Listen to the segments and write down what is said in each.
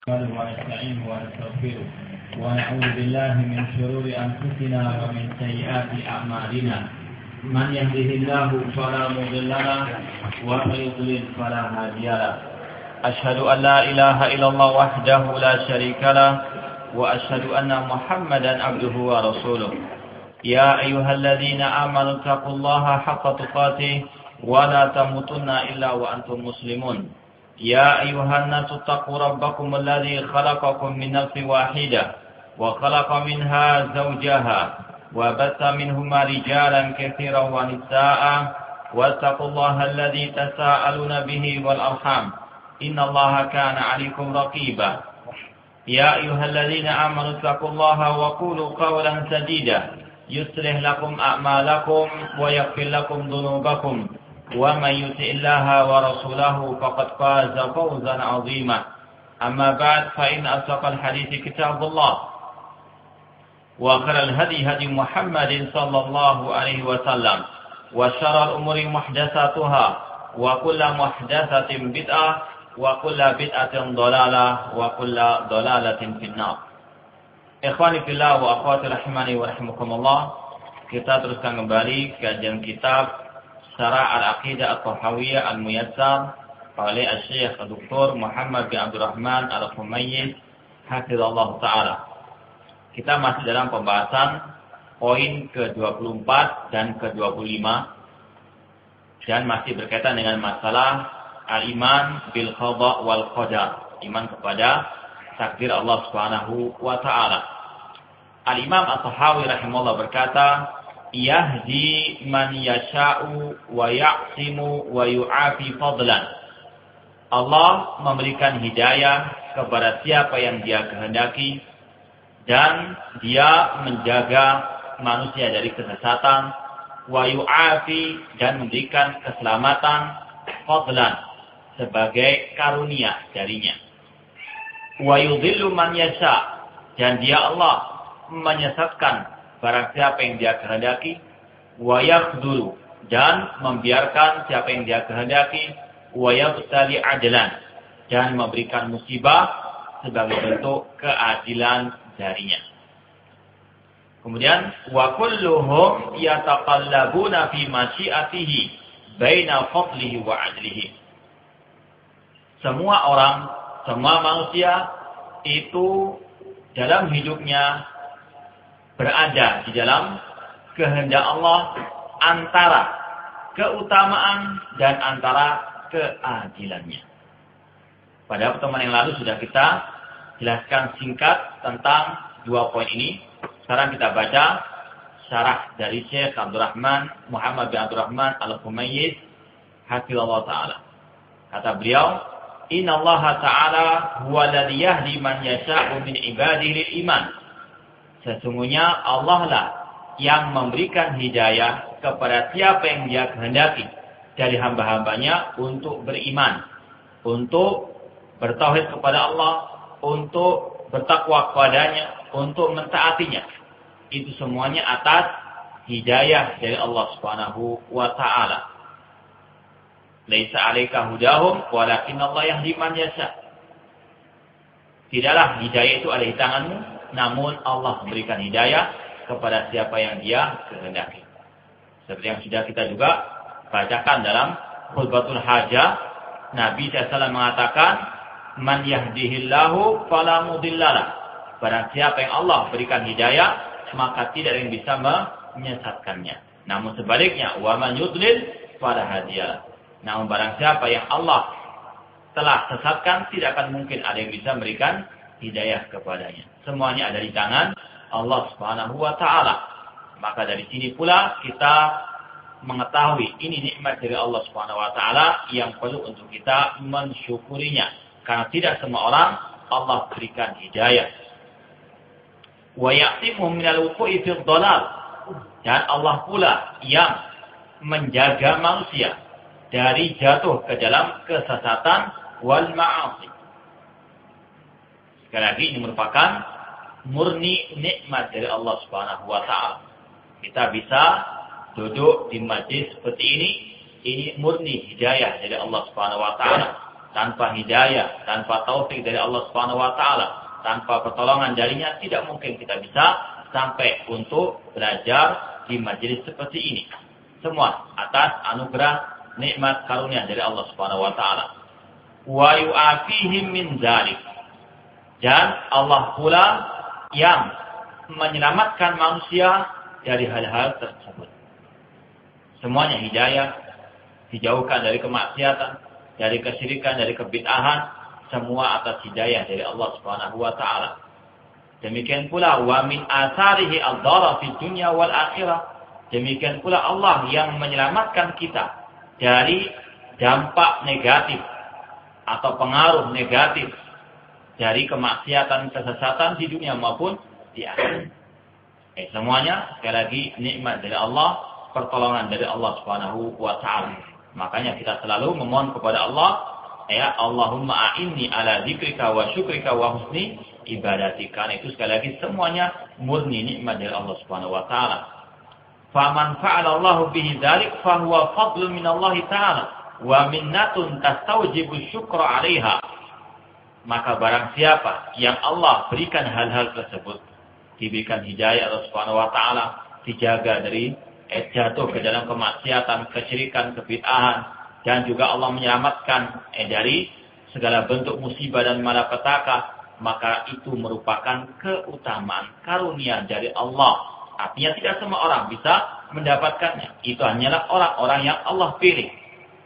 ونستعينه ونستغفره ونعوذ بالله من شرور أنفسنا ومن سيئات أعمالنا من يهده الله فلا مضل له ومن يضلل فلا هادي له أشهد أن لا إله إلا الله وحده لا شريك له وأشهد أن محمدا عبده ورسوله يا أيها الذين آمنوا اتقوا الله حق تقاته ولا تموتن إلا وأنتم مسلمون يا أيها الناس اتقوا ربكم الذي خلقكم من نفس واحدة وخلق منها زوجها وبث منهما رجالا كثيرا ونساء واتقوا الله الذي تساءلون به والأرحام إن الله كان عليكم رقيبا يا أيها الذين آمنوا اتقوا الله وقولوا قولا سديدا يصلح لكم أعمالكم ويغفر لكم ذنوبكم ومن يطع الله ورسوله فقد فاز فوزا عظيما أما بعد فإن أصدق الحديث كتاب الله وخير الهدي هدي محمد صلى الله عليه وسلم وشر الأمور محدثاتها وكل محدثة بدعة وكل بدعة ضلالة وكل ضلالة في النار. Ikhwani fillah wa akhwati rahimani wa rahimakumullah. Kita teruskan kembali kajian kitab Syarah Al-Aqidah At-Tahawiyah Al-Muyassar oleh Syekh Dr. Muhammad bin Abdul Rahman Al-Humayyiz hafizallahu taala. Kita masih dalam pembahasan poin ke-24 dan ke-25 dan masih berkaitan dengan masalah al-iman bil qada wal qadar, iman kepada takdir Allah Subhanahu wa taala. Al-Imam At-Tahawi rahimahullah berkata, yahdi man yasha'u wa ya'simu wa yu'afi fadlan. Allah memberikan hidayah kepada siapa yang Dia kehendaki dan Dia menjaga manusia dari kesesatan, wa yu'afi dan memberikan keselamatan fadlan sebagai karunia darinya. Wa yudhillu man yasha' dan Dia Allah menyesatkan barang siapa yang Dia kehendaki, wa yakhduru dan membiarkan siapa yang Dia kehendaki, wa yabtali adlan dan memberikan musibah sebagai bentuk keadilan darinya. Kemudian wa kulluhum yataqallabuna fi masyiatihi baina fadlihi wa adlihi. Semua orang, semua manusia itu dalam hidupnya berada di dalam kehendak Allah antara keutamaan dan antara keadilannya. Pada pertemuan yang lalu sudah kita jelaskan singkat tentang dua poin ini. Sekarang kita baca syarah dari Syekh Abdurrahman Muhammad bin Abdurrahman Al-Humayyiz hafizallahu taala. Kata beliau, innallaha ta'ala huwa alladhi yahdi man yasha'u min ibadihi lil iman. Sesungguhnya Allah lah yang memberikan hidayah kepada siapa yang Dia kehendaki dari hamba-hambanya untuk beriman, untuk bertauhid kepada Allah, untuk bertakwa kepadanya, untuk mentaatinya. Itu semuanya atas hidayah dari Allah Subhanahu wa taala. Laisa 'alaika hudahum walakin Allah yahdi man yasha. Tidaklah hidayah itu ada di tanganmu, namun Allah memberikan hidayah kepada siapa yang Dia kehendaki. Seperti yang sudah kita juga bacakan dalam khutbatul hajah, Nabi SAW mengatakan, man yahdihillahu fala mudhillalah. Barang siapa yang Allah berikan hidayah, maka tidak ada yang bisa menyesatkannya. Namun sebaliknya, wa man yudlil fala hadiyalah. Namun barang siapa yang Allah telah sesatkan, tidak akan mungkin ada yang bisa memberikan hidayah kepadanya. Semuanya ada di tangan Allah Subhanahu wa taala. Maka dari sini pula kita mengetahui ini nikmat dari Allah Subhanahu wa taala yang perlu untuk kita mensyukurinya. Karena tidak semua orang Allah berikan hidayah. Wa ya'timuhum minal wuqu'i fid dhalal. Dan Allah pula yang menjaga manusia dari jatuh ke dalam kesesatan wal ma'asi. Sekali lagi ini merupakan murni nikmat dari Allah Subhanahu wa taala. Kita bisa duduk di majlis seperti ini murni hidayah dari Allah Subhanahu wa taala. tanpa hidayah, tanpa taufik dari Allah Subhanahu wa taala, tanpa pertolongan darinya, tidak mungkin kita bisa sampai untuk belajar di majelis seperti ini. Semua atas anugerah nikmat karunia dari Allah Subhanahu wa taala. Wa yu'afihim min dzalik. Dan Allah pula yang menyelamatkan manusia dari hal-hal tersebut. Semuanya hidayah, dijauhkan dari kemaksiatan, dari kesyirikan, dari kebid'ahan, semua atas hidayah dari Allah Subhanahu wa taala. Demikian pula wa min atharihi ad-dara fid dunya wal akhirah. Demikian pula Allah yang menyelamatkan kita dari dampak negatif atau pengaruh negatif dari kemaksiatan, kesesatan di dunia maupun di akhirat. Semuanya sekali lagi nikmat dari Allah, pertolongan dari Allah Subhanahu wa taala. Makanya kita selalu memohon kepada Allah, ya Allahumma a'inni ala dzikrika wa syukrika wa husni ibadatika. Karena itu sekali lagi semuanya murni nikmat dari Allah Subhanahu wa taala. Faman fa'ala Allahu bihi dzalik fa huwa fadlun min Allah taala wa minnatun tastawjibu syukra 'alaiha. Maka barang siapa yang Allah berikan hal-hal tersebut, diberikan hidayah Allah Subhanahu wa taala, dijaga dari jatuh ke dalam kemaksiatan, kesyirikan, kebid'ahan, dan juga Allah menyelamatkan dari segala bentuk musibah dan malapetaka, maka itu merupakan keutamaan karunia dari Allah. Artinya tidak semua orang bisa mendapatkannya. Itu hanyalah orang-orang yang Allah pilih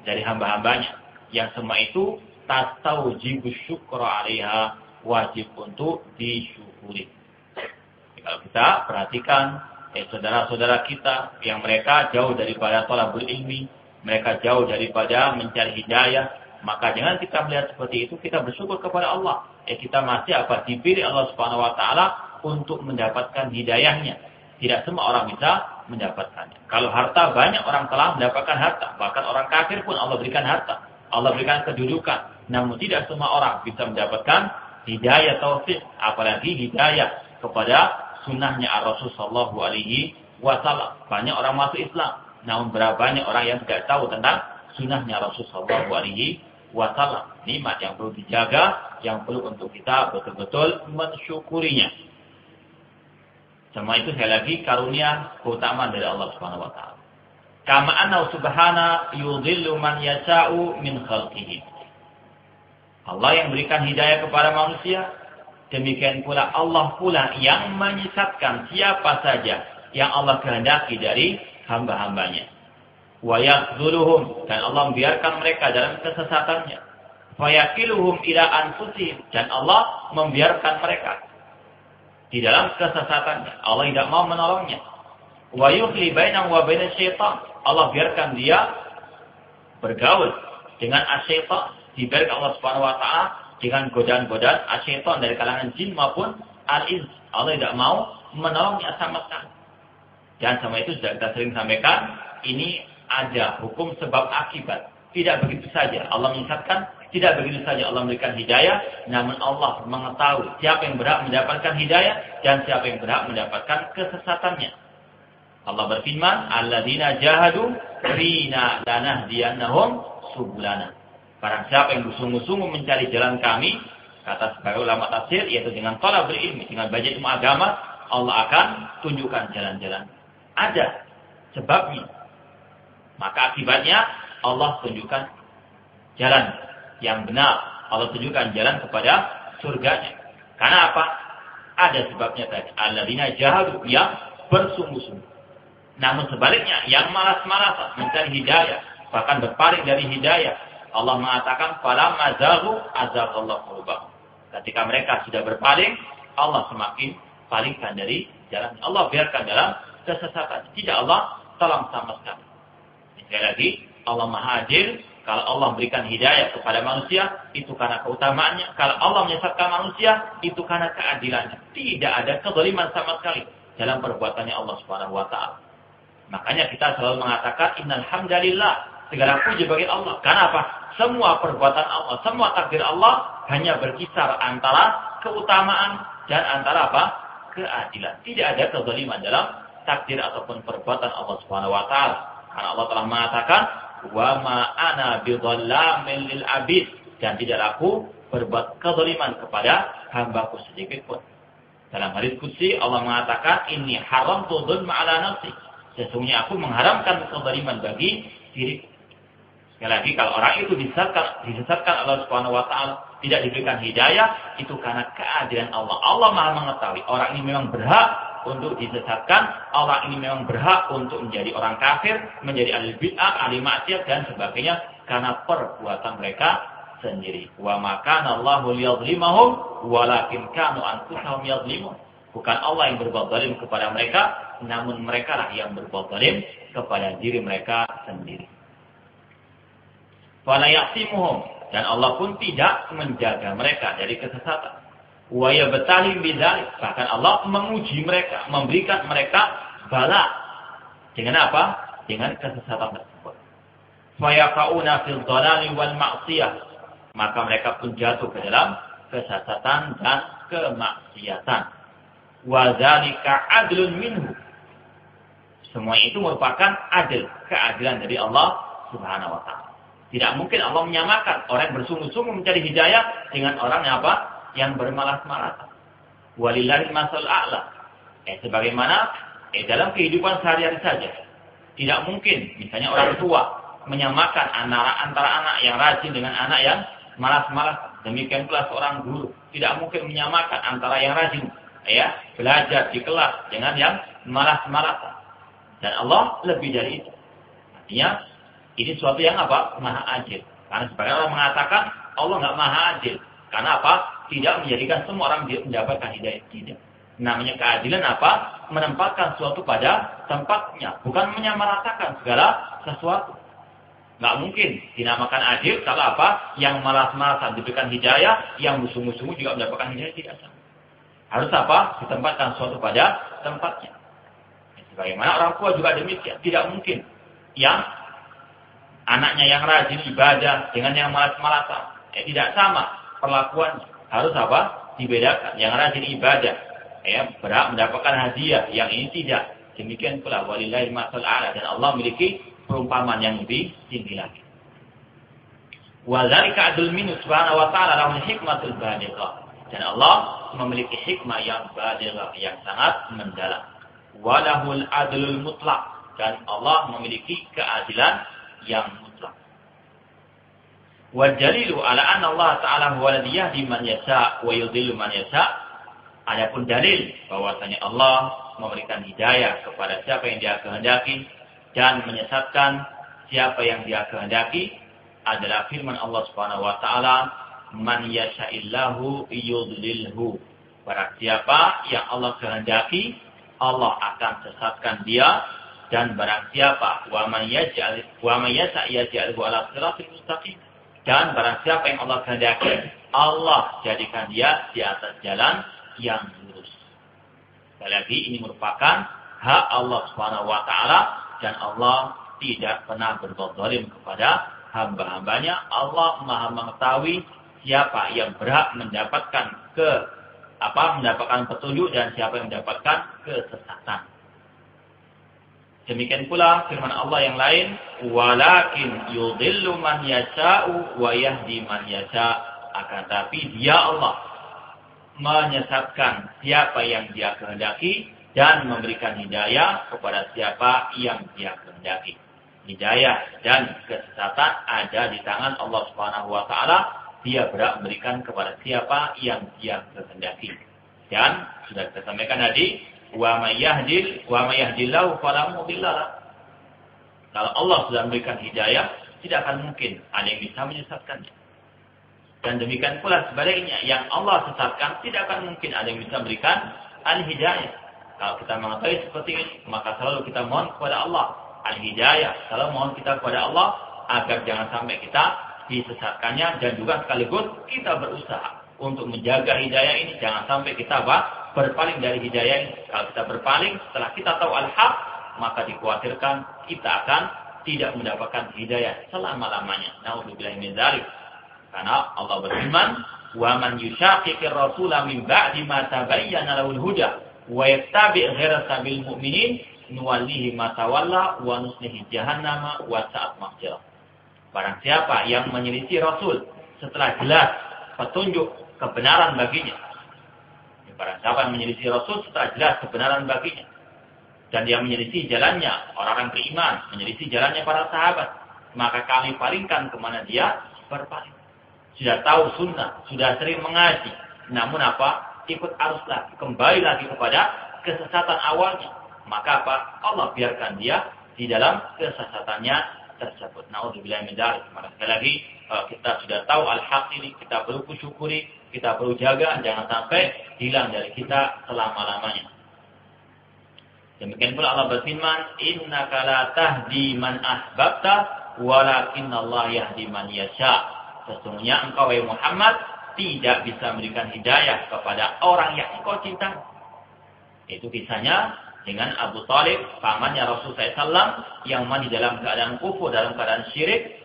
dari hamba-hambanya. Yang semua itu tastaujibu syukra 'alaiha, wajib untuk disyukuri. Kalau kita perhatikan saudara-saudara kita yang mereka jauh daripada thalabul ilmi, mereka jauh daripada mencari hidayah, maka jangan kita melihat seperti itu, kita bersyukur kepada Allah. Kita masih dipilih Allah Subhanahu wa taala untuk mendapatkan hidayahnya. Tidak semua orang bisa mendapatkannya. Kalau harta, banyak orang telah mendapatkan harta. Bahkan orang kafir pun Allah berikan harta. Allah berikan kedudukan. Namun tidak semua orang bisa mendapatkan hidayah taufik. Apalagi hidayah kepada sunnahnya Rasul Sallallahu Alaihi Wasallam. Banyak orang masuk Islam. Namun berapa banyak orang yang tidak tahu tentang sunnahnya Rasul Sallallahu Alaihi Wasallam. Nikmat yang perlu dijaga, yang perlu untuk kita betul-betul mensyukurinya. Semua itu sekali lagi karunia keutamaan dari Allah Subhanahu wa taala. Kama annahu subhana yudhillu man yasha'u min khalqihi. Allah yang berikan hidayah kepada manusia, demikian pula Allah pula yang menyesatkan siapa saja yang Allah kehendaki dari hamba-hambanya. Wa yaghzuruhum, dan Allah membiarkan mereka dalam kesesatannya. Fa yaqiluhum ila anfusihim, dan Allah membiarkan mereka di dalam kesesatannya. Allah tidak mau menolongnya. Wa yukhli bainahu wa bainasy syaitan. Allah biarkan dia bergaul dengan asyaitan. Dibiarkan Allah Subhanahu wa taala dengan godaan-godaan asyaitan dari kalangan jin maupun al-ins. Allah tidak mau menolongnya sama sekali. Dan sama itu sudah kita sering sampaikan, ini ada hukum sebab akibat. Tidak begitu saja Allah menyesatkan, tidak begitu saja Allah memberikan hidayah, namun Allah mengetahui siapa yang berhak mendapatkan hidayah dan siapa yang berhak mendapatkan kesesatannya. Allah berfirman, alladzina jahadu fina lanahdiyannahum subulana. Barang siapa yang bersungguh-sungguh mencari jalan kami, kata sebagai ulama tafsir, yaitu dengan thalabul ilmi, dengan belajar ilmu agama, Allah akan tunjukkan jalan-jalan. Ada sebabnya. Maka akibatnya Allah tunjukkan jalan yang benar. Allah tunjukkan jalan kepada surganya. Karena apa? Ada sebabnya tadi. Alladzina jahadu, yang bersungguh-sungguh. Namun sebaliknya, yang malas-malasan mencari hidayah, bahkan berpaling dari hidayah, Allah mengatakan falamma zaghu azaghallahu qulubahum. Ketika mereka sudah berpaling, Allah semakin palingkan dari jalan. Allah biarkan dalam kesesatan. Tidak Allah tolong sama sekali. Sekali lagi, Allah Maha Adil. Kalau Allah memberikan hidayah kepada manusia, itu karena keutamaannya. Kalau Allah menyesatkan manusia, itu karena keadilannya. Tidak ada kezaliman sama sekali dalam perbuatannya Allah Subhanahu wa taala. Makanya kita selalu mengatakan innal hamdalillah, segala puji bagi Allah. Karena apa? Semua perbuatan Allah, semua takdir Allah hanya berkisar antara keutamaan dan antara apa? Keadilan. Tidak ada kezaliman dalam takdir ataupun perbuatan Allah Subhanahu wa taala. Karena Allah telah mengatakan, wa ma ana bidhallamin lil abid. dan tidak aku berbuat kezaliman kepada hamba-Ku sedikit pun. Dalam hadis qudsi Allah mengatakan, "Inni haramtu dzulma 'ala nafsi." Sesungguhnya aku mengharamkan kezaliman bagi diriku. Sekali lagi, kalau orang itu disesatkan Allah Subhanahu wa taala, tidak diberikan hidayah, itu karena keadilan Allah. Allah Maha mengetahui orang ini memang berhak untuk disesatkan, orang ini memang berhak untuk menjadi orang kafir, menjadi ahli bid'ah, ahli maksiat dan sebagainya karena perbuatan mereka sendiri. Wa makana Allahu liyadhlimahum walakin kanu anfusahum yadhlimun. Bukan Allah yang berbuat zalim kepada mereka, namun mereka lah yang berbuat zalim kepada diri mereka sendiri. Fala yaqsimuhum, dan Allah pun tidak menjaga mereka dari kesesatan. Wa yabtalihim bidzalik, bahkan Allah menguji mereka, memberikan mereka bala. Dengan apa? Dengan kesesatan tersebut. Fa yaqauna fil dhalali wal ma'siyah, maka mereka pun jatuh ke dalam kesesatan dan kemaksiatan. Wa dzalika adlun minhu. Semua itu merupakan adil, keadilan dari Allah Subhanahu wa taala. Tidak mungkin Allah menyamakan orang yang bersungguh-sungguh mencari hidayah dengan orang yang apa? Yang bermalas-malasan. Walillahil masalul a'la. Sebagaimana dalam kehidupan sehari-hari saja. Tidak mungkin misalnya orang tua menyamakan antara anak yang rajin dengan anak yang malas-malas. Demikian pula seorang guru tidak mungkin menyamakan antara yang rajin belajar di kelas dengan yang malas-malasan. Dan Allah lebih dari itu. Artinya ini suatu yang apa? Maha adil. Karena sebagian orang mengatakan Allah nggak maha adil. Karena apa? Tidak menjadikan semua orang mendapatkan hidayah. Tidak. Namanya keadilan apa? Menempatkan sesuatu pada tempatnya, bukan menyamaratakan segala sesuatu. Nggak mungkin dinamakan adil kalau apa? Yang malas-malasan diberikan hidayah, yang musuh-musuh juga mendapatkan hidayah, tidak sama. Harus apa? Ditempatkan sesuatu pada tempatnya. Sebagaimana orang tua juga demikian. Tidak mungkin yang anaknya yang rajin ibadah dengan yang malas-malasan. Tidak sama perlakuannya. Harus apa? Dibedakan. Yang rajin ibadah berhak mendapatkan hadiah, yang ini tidak. Demikian pula walillahil masalul a'la, dan Allah memiliki perumpamaan yang lebih tinggi lagi. Wa dzalika adlun minhu subhanahu wa ta'ala lahul hikmatul balighah. Dan Allah memiliki hikmah yang balighah, yang sangat mendalam. Wa lahul adlul mutlaq, dan Allah memiliki keadilan yang mutlak. Wa dalilu ala anna Allah ta'ala huwa alladhi yahdi man yasha' wa yudhillu man yasha'. Adapun dalil bahwasanya Allah memberikan hidayah kepada siapa yang Dia kehendaki dan menyesatkan siapa yang Dia kehendaki adalah firman Allah Subhanahu wa taala, "Man yasha'illahu yudlilhu." Barang siapa yang Allah kehendaki, Allah akan sesatkan dia, dan barang siapa wa man yasha'illahu ala siratal mustaqim, dan barang siapa yang Allah kehendaki, Allah jadikan dia di atas jalan yang lurus. Sekali lagi, ini merupakan hak Allah Subhanahu wa taala, dan Allah tidak pernah berbuat zalim kepada hamba-hambanya. Allah Maha mengetahui siapa yang berhak mendapatkan mendapatkan petunjuk dan siapa yang mendapatkan kesesatan. Demikian pula firman Allah yang lain, walakin yudhillu man yasha'u wa yahdi man yasha'. Akan tapi Dia Allah menyesatkan siapa yang Dia kehendaki dan memberikan hidayah kepada siapa yang Dia kehendaki. Hidayah dan kesesatan ada di tangan Allah Subhanahu wa taala. Dia berhak memberikan kepada siapa yang Dia kehendaki. Dan sudah kita sampaikan tadi, wa may yahdillahu fala mudhillalah. Kalau Allah sudah memberikan hidayah, tidak akan mungkin ada yang bisa menyesatkannya. Dan demikian pula sebaliknya, yang Allah sesatkan tidak akan mungkin ada yang bisa memberikan al-hidayah. Kalau kita mengetahui seperti ini, maka selalu kita mohon kepada Allah al-hidayah. Selalu mohon kita kepada Allah agar jangan sampai kita disesatkannya, dan juga sekaligus kita berusaha untuk menjaga hidayah ini. Jangan sampai kita berpaling dari hidayah ini. Kalau kita berpaling setelah kita tahu al-haq, maka dikhawatirkan kita akan tidak mendapatkan hidayah selama-lamanya. Na'udzubillahi min dzalik. Karena Allah berfirman, "Wa man yushaqiqir rasula min ba'di ma tabayyana lahul huda wa yattabi' ghaira sabilil mu'minin nuwallihi ma tawalla wa nuslihi jahannama wa sa'at masirah." Barang siapa yang menyelisih Rasul setelah jelas petunjuk kebenaran baginya. Para sahabat menyelisih Rasul setelah jelas kebenaran baginya. Dan dia menyelisih jalannya orang-orang beriman, menyelisih jalannya para sahabat. Maka kami palingkan kemana dia berpaling. Sudah tahu sunnah, sudah sering mengaji. Namun apa? Ikut arus lagi, kembali lagi kepada kesesatan awalnya. Maka apa? Allah biarkan dia di dalam kesesatannya tersebut. Na'udzubillah min dzalik. Maka sekali lagi kita sudah tahu al-haq ini, kita perlu syukuri, kita perlu jaga, jangan sampai hilang dari kita selama-lamanya. Demikian pula Allah berfirman, innaka la tahdi man ahbabta, walakinnallaha yahdi man yasha. Sesungguhnya engkau wahai Muhammad tidak bisa memberikan hidayah kepada orang yang engkau cintai. Itu kisahnya dengan Abu Talib, pamannya Rasulullah SAW, yang mati dalam keadaan kufur, dalam keadaan syirik.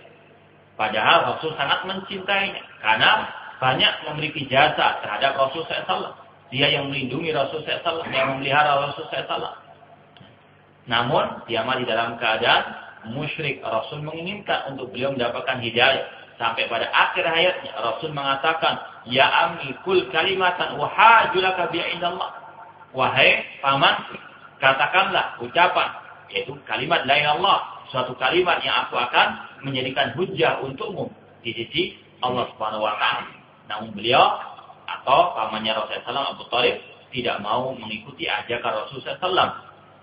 Padahal Rasul sangat mencintainya, karena banyak memiliki jasa terhadap Rasulullah SAW. Dia yang melindungi Rasulullah SAW, yang memelihara Rasulullah SAW. Namun, dia mati dalam keadaan musyrik. Rasul menginginkan untuk beliau mendapatkan hidayah. Sampai pada akhir hayatnya, Rasul mengatakan, ya ammi kul kalimatan wahajulaka bi'indallah. Wahai paman, katakanlah ucapan, yaitu kalimat la ilaha illallah, suatu kalimat yang aku akan menjadikan hujjah untukmu di sisi Allah Subhanahu wa taala. Namun beliau atau pamannya Rasulullah SAW, Abu Talib, tidak mau mengikuti ajakan Rasulullah SAW.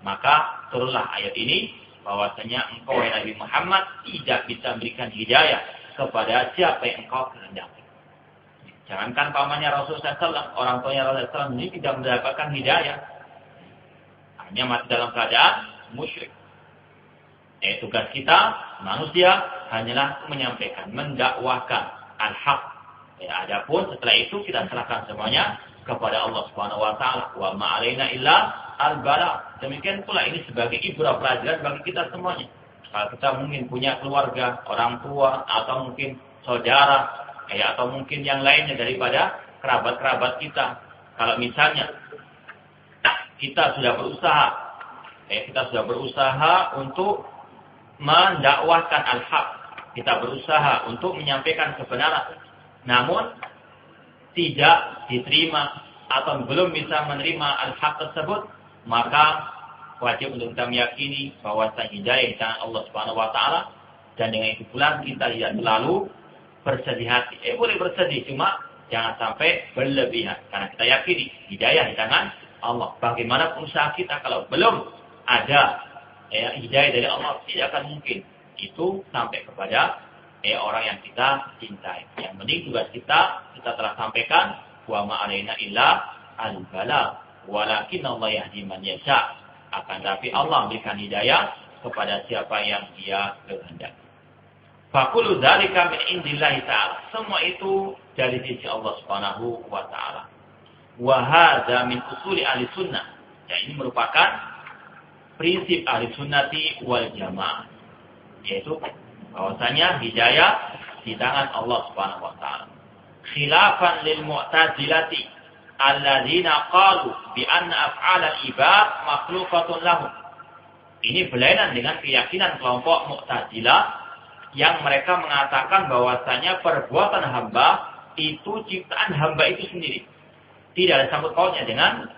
Maka turunlah ayat ini bahwasanya engkau wahai Nabi Muhammad tidak bisa memberikan hidayah kepada siapa yang engkau kehendaki. Jangankan pamannya Rasulullah SAW, orang tuanya Rasulullah SAW ini tidak mendapatkan hidayah. Hanya mati dalam keadaan musyrik. Tugas kita manusia hanyalah menyampaikan, mendakwahkan al-haq. Adapun setelah itu kita serahkan semuanya kepada Allah Subhanahu wa taala. Wa ma 'alaina illa al-bala. Demikian pula ini sebagai ibrah pelajaran bagi kita semuanya. Kalau kita mungkin punya keluarga, orang tua, atau mungkin saudara, atau mungkin yang lainnya daripada kerabat-kerabat kita. Kalau misalnya kita sudah berusaha untuk mendakwahkan al-haq, kita berusaha untuk menyampaikan kebenaran, namun tidak diterima atau belum bisa menerima al-haq tersebut, maka wajib untuk kita meyakini bahwa hidayah di tangan Allah Subhanahu wa taala, dan dengan itu pula kita tidak terlalu bersedih hati. Boleh bersedih, cuma jangan sampai berlebihan, karena kita yakini hidayah di tangan Allah. Bagaimanapun usaha kita, kalau belum ada hidayah dari Allah, tidak akan mungkin itu sampai kepada orang yang kita cintai. Yang penting tugas kita telah sampaikan, wa ma 'alaina illa al-bala, walakin Allah yahdi man yasha. Akan tapi Allah memberikan hidayah kepada siapa yang dia kehendaki. Faqulu dzalika min indillahi ta'ala. Semua itu dari sisi Allah Subhanahu wa taala. Wa hadza min usuli ahli sunnah. Ini merupakan prinsip ahli sunnati wal jamaah. Yaitu bahwasanya hidayah di tangan Allah Subhanahu wa taala. Khilafan lil mu'tazilati alladzina qalu bi anna af'alal ibad makhluqatun lahum. Ini berlainan dengan keyakinan kelompok Mu'tazilah yang mereka mengatakan bahwasanya perbuatan hamba itu ciptaan hamba itu sendiri. Tidak ada sangkut pautnya dengan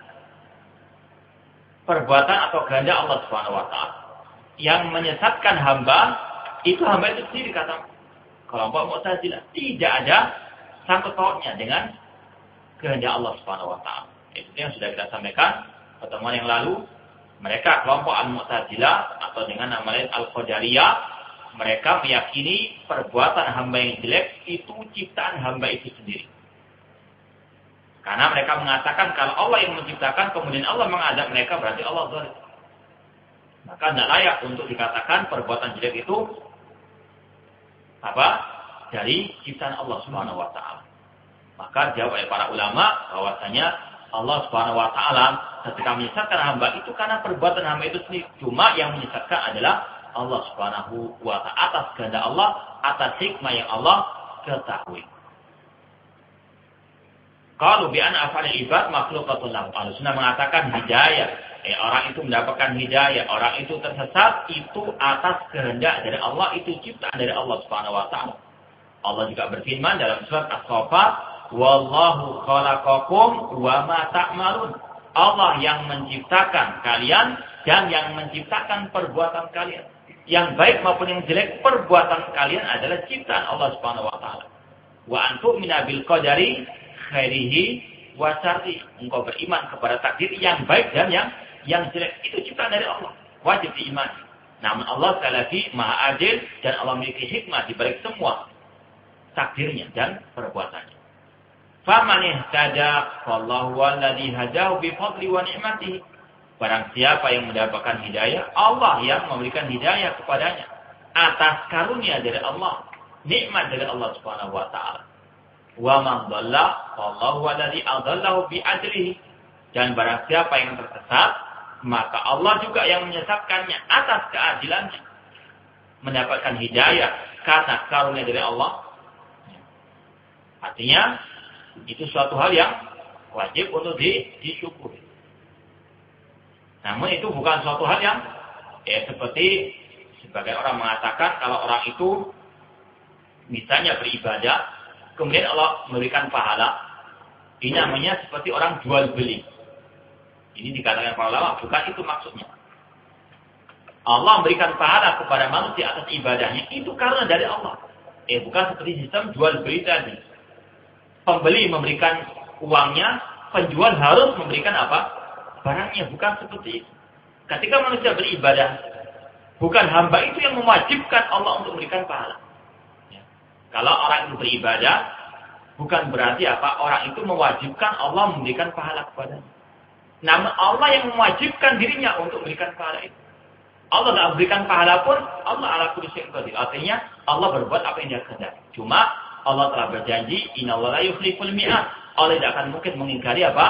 perbuatan atau kehendak Allah Subhanahu wa taala. Yang menyesatkan hamba itu sendiri, kata kelompok Mu'tazilah. Tidak ada sangkut pautnya dengan kehendak Allah Subhanahu wa taala. Itu yang sudah kita sampaikan pertemuan yang lalu. Mereka kelompok Al-Mu'tazilah atau dengan nama lain Al-Qadariyah, mereka meyakini perbuatan hamba yang jelek itu ciptaan hamba itu sendiri. Karena mereka mengatakan kalau Allah yang menciptakan kemudian Allah mengadab mereka, berarti Allah zalim. Maka tidak layak untuk dikatakan perbuatan jelek itu dari ciptaan Allah Subhanahu wa taala. Maka jawab oleh para ulama bahwasanya Allah Subhanahu wa taala ketika menyesatkan hamba itu karena perbuatan hamba itu sendiri. Cuma yang menyesatkan adalah Allah Subhanahu wa taala, atas kehendak Allah, atas hikmah yang Allah ketahui. Qalu bi anna af'al ibad makhluqatun lahu. Al-Sunnah mengatakan hidayah, orang itu mendapatkan hidayah, orang itu tersesat itu atas kehendak dari Allah, itu ciptaan dari Allah Subhanahu wa taala. Allah juga berfirman dalam surat As-Saffat, "Wallahu khalaqakum wa ma ta'malun." Allah yang menciptakan kalian dan yang menciptakan perbuatan kalian. Yang baik maupun yang jelek, perbuatan kalian adalah ciptaan Allah Subhanahu wa taala. Wa antu'mina bil qadari khairihi wa syarrihi. Engkau beriman kepada takdir yang baik dan yang jelek. Itu ciptaan dari Allah. Wajib diimani. Namun Allah sekali lagi Maha Adil dan Allah memiliki hikmah di balik semua takdirnya dan perbuatannya. Faman ihtada fallahu alladhi hadahu bi fadli wa ni'matihi. Barang siapa yang mendapatkan hidayah, Allah yang memberikan hidayah kepadanya atas karunia dari Allah, nikmat dari Allah Subhanahu wa taala. Wa man dhalla fallahu alladhi adallahu bi adlihi. Dan barang siapa yang tersesat, maka Allah juga yang menyesatkannya atas keadilannya. Mendapatkan hidayah karena karunia dari Allah. Artinya, itu suatu hal yang wajib untuk disyukuri. Namun itu bukan suatu hal yang seperti sebagian orang mengatakan kalau orang itu misalnya beribadah, kemudian Allah memberikan pahala. Ini namanya seperti orang jual beli. Ini dikatakan para ulama, bukan itu maksudnya. Allah memberikan pahala kepada manusia atas ibadahnya, itu karena dari Allah. Bukan seperti sistem jual beli tadi. Pembeli memberikan uangnya, penjual harus memberikan apa? Barangnya. Bukan seperti itu. Ketika manusia beribadah, bukan hamba itu yang mewajibkan Allah untuk memberikan pahala. Kalau orang itu beribadah, bukan berarti apa? Orang itu mewajibkan Allah memberikan pahala kepadanya. Namun Allah yang mewajibkan dirinya untuk memberikan pahala itu. Allah tidak memberikan pahala pun, Allah ala kulli syai'in qadir. Artinya Allah berbuat apa yang Dia kehendaki. Cuma Allah telah berjanji, innallaha la yukhliful mi'ad. Allah tidak akan mungkin mengingkari apa?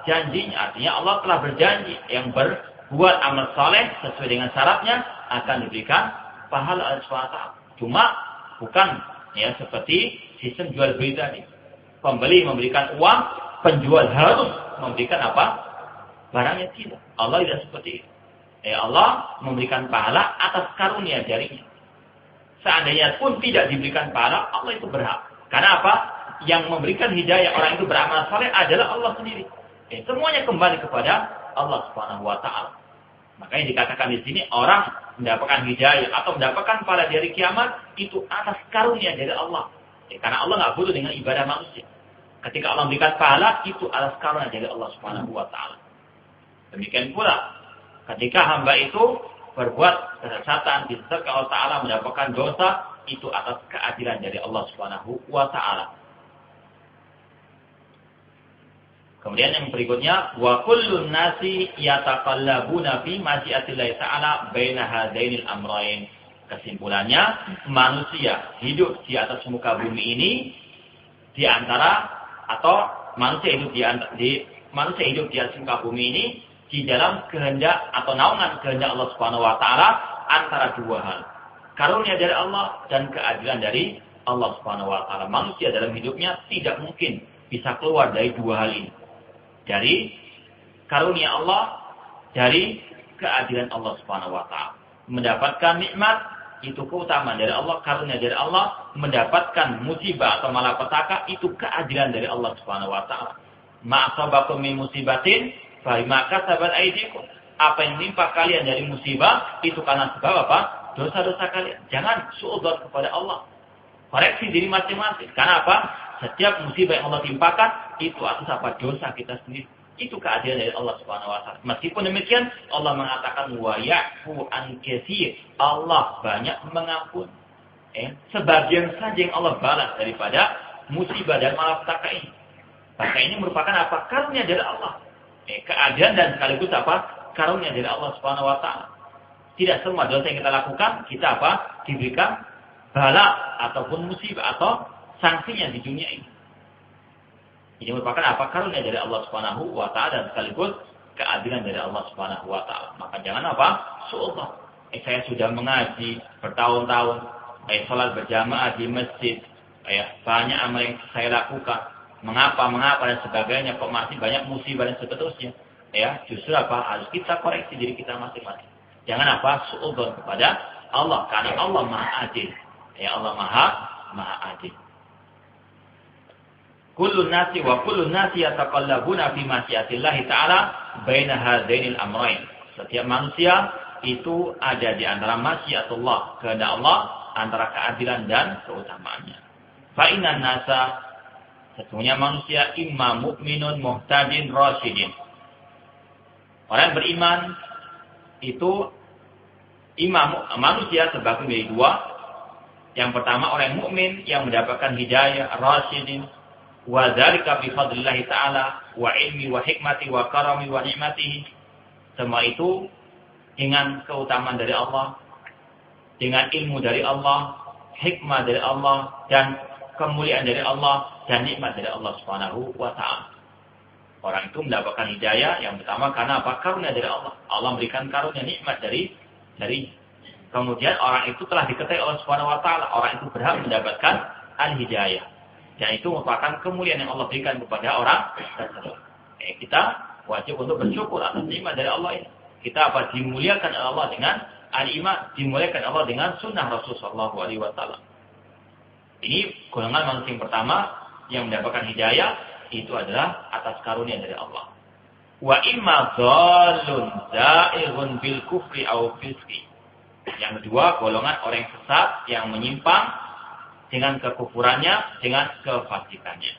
Janjinya. Artinya Allah telah berjanji yang berbuat amal saleh sesuai dengan syaratnya akan diberikan pahala Allah SWT. Cuma bukan seperti sistem jual beli tadi. Pembeli memberikan uang, penjual harus memberikan apa? Barangnya tidak. Allah tidak seperti itu. Allah memberikan pahala atas karunia darinya. Seandainya pun tidak diberikan pahala, Allah itu berhak. Karena apa? Yang memberikan hidayah orang itu beramal saleh adalah Allah sendiri. Semuanya kembali kepada Allah Subhanahu wa taala. Makanya dikatakan di sini orang mendapatkan hidayah atau mendapatkan pahala dari kiamat itu atas karunia dari Allah. Karena Allah nggak butuh dengan ibadah manusia. Ketika Allah memberikan pahala itu atas karunia dari Allah Subhanahu wa taala. Demikian pula ketika hamba itu berbuat kesesatan, disesatkan Allah Taala mendapatkan dosa, itu atas keadilan dari Allah Subhanahu wa taala. Kemudian yang berikutnya, wa kullun nasi yataqallabuna fi masyiatillahi ta'ala baina hadainil amrayn. Kesimpulannya, manusia hidup di atas muka bumi ini di antara atau manusia hidup di atas muka bumi ini di dalam kehendak atau naungan kehendak Allah Subhanahu wa taala antara dua hal. Karunia dari Allah dan keadilan dari Allah Subhanahu wa taala. Manusia dalam hidupnya tidak mungkin bisa keluar dari dua hal ini. Dari karunia Allah, dari keadilan Allah Subhanahu wa taala. Mendapatkan nikmat itu keutamaan dari Allah, karunia dari Allah. Mendapatkan musibah atau malapetaka itu keadilan dari Allah Subhanahu wa taala. Ma asabakum min musibatin fa bima kasabat aydikum. Apa yang menimpa kalian dari musibah itu karena sebab apa? Dosa-dosa kalian. Jangan suudzon kepada Allah. Koreksi diri masing-masing. Karena apa? Setiap musibah yang Allah timpakan itu atas apa? Dosa kita sendiri. Itu keadilan dari Allah Subhanahu wa taala. Meskipun demikian, Allah mengatakan wa ya'fu an katsir. Allah banyak mengampun. Sebagian saja yang Allah balas daripada musibah dan malapetaka ini. Maka ini merupakan apa? Karunia dari Allah. Keadilan dan sekaligus apa? Karunia dari Allah Subhanahu wa taala. Tidak semua dosa yang kita lakukan kita apa? Diberikan bala ataupun musibah atau sanksinya di dunia ini. Ini merupakan apa? Karunia dari Allah Subhanahu wa taala dan sekaligus keadilan dari Allah Subhanahu wa taala. Maka jangan apa? Suudzon. Saya sudah mengaji bertahun-tahun, salat berjamaah di masjid, banyak amal yang saya lakukan. Mengapa dan sebagainya, kok masih banyak musibah dan seterusnya. Justru apa? Harus kita koreksi diri kita masing-masing. Jangan apa? Suudzon kepada Allah, karena Allah Maha Adil. Allah Maha Maha Adil. Kullun nasi yataqallabuna fi masyiatillahi ta'ala baina hadainil amrayn. Setiap manusia itu ada di antara masyiatullah, kehendak Allah, antara keadilan dan keutamaannya. Fa innan nasa, sesungguhnya manusia imma mu'minun muhtadin rasyidin. Orang yang beriman itu manusia terbagi dua. Yang pertama orang yang mukmin yang mendapatkan hidayah rasyidin, wa dzalika bi fadlillah ta'ala wa ilmi wa hikmati wa karami wa ni'matihi. Semua itu dengan keutamaan dari Allah, dengan ilmu dari Allah, hikmah dari Allah, dan kemuliaan dari Allah, dan nikmat dari Allah Subhanahu wa ta'ala. Orang itu mendapatkan hidayah yang pertama karena apa? Karunia dari Allah. Allah memberikan karunia nikmat dari kemudian orang itu telah diketahui oleh Subhanahu wa ta'ala. Orang itu berhak mendapatkan al-hidayah. Dan itu merupakan kemuliaan yang Allah berikan kepada orang tersebut. Kita wajib untuk bersyukur atas nikmat dari Allah ini. Kita dimuliakan oleh Allah dengan al-iman, dimuliakan Allah dengan sunnah Rasulullah SAW. Ini golongan manusia yang pertama yang mendapatkan hidayah, itu adalah atas karunia dari Allah. Wa imma dhallun za'ighun bil kufri aw fisqi. Yang kedua, golongan orang yang sesat yang menyimpang dengan kekufurannya, dengan kefasikannya.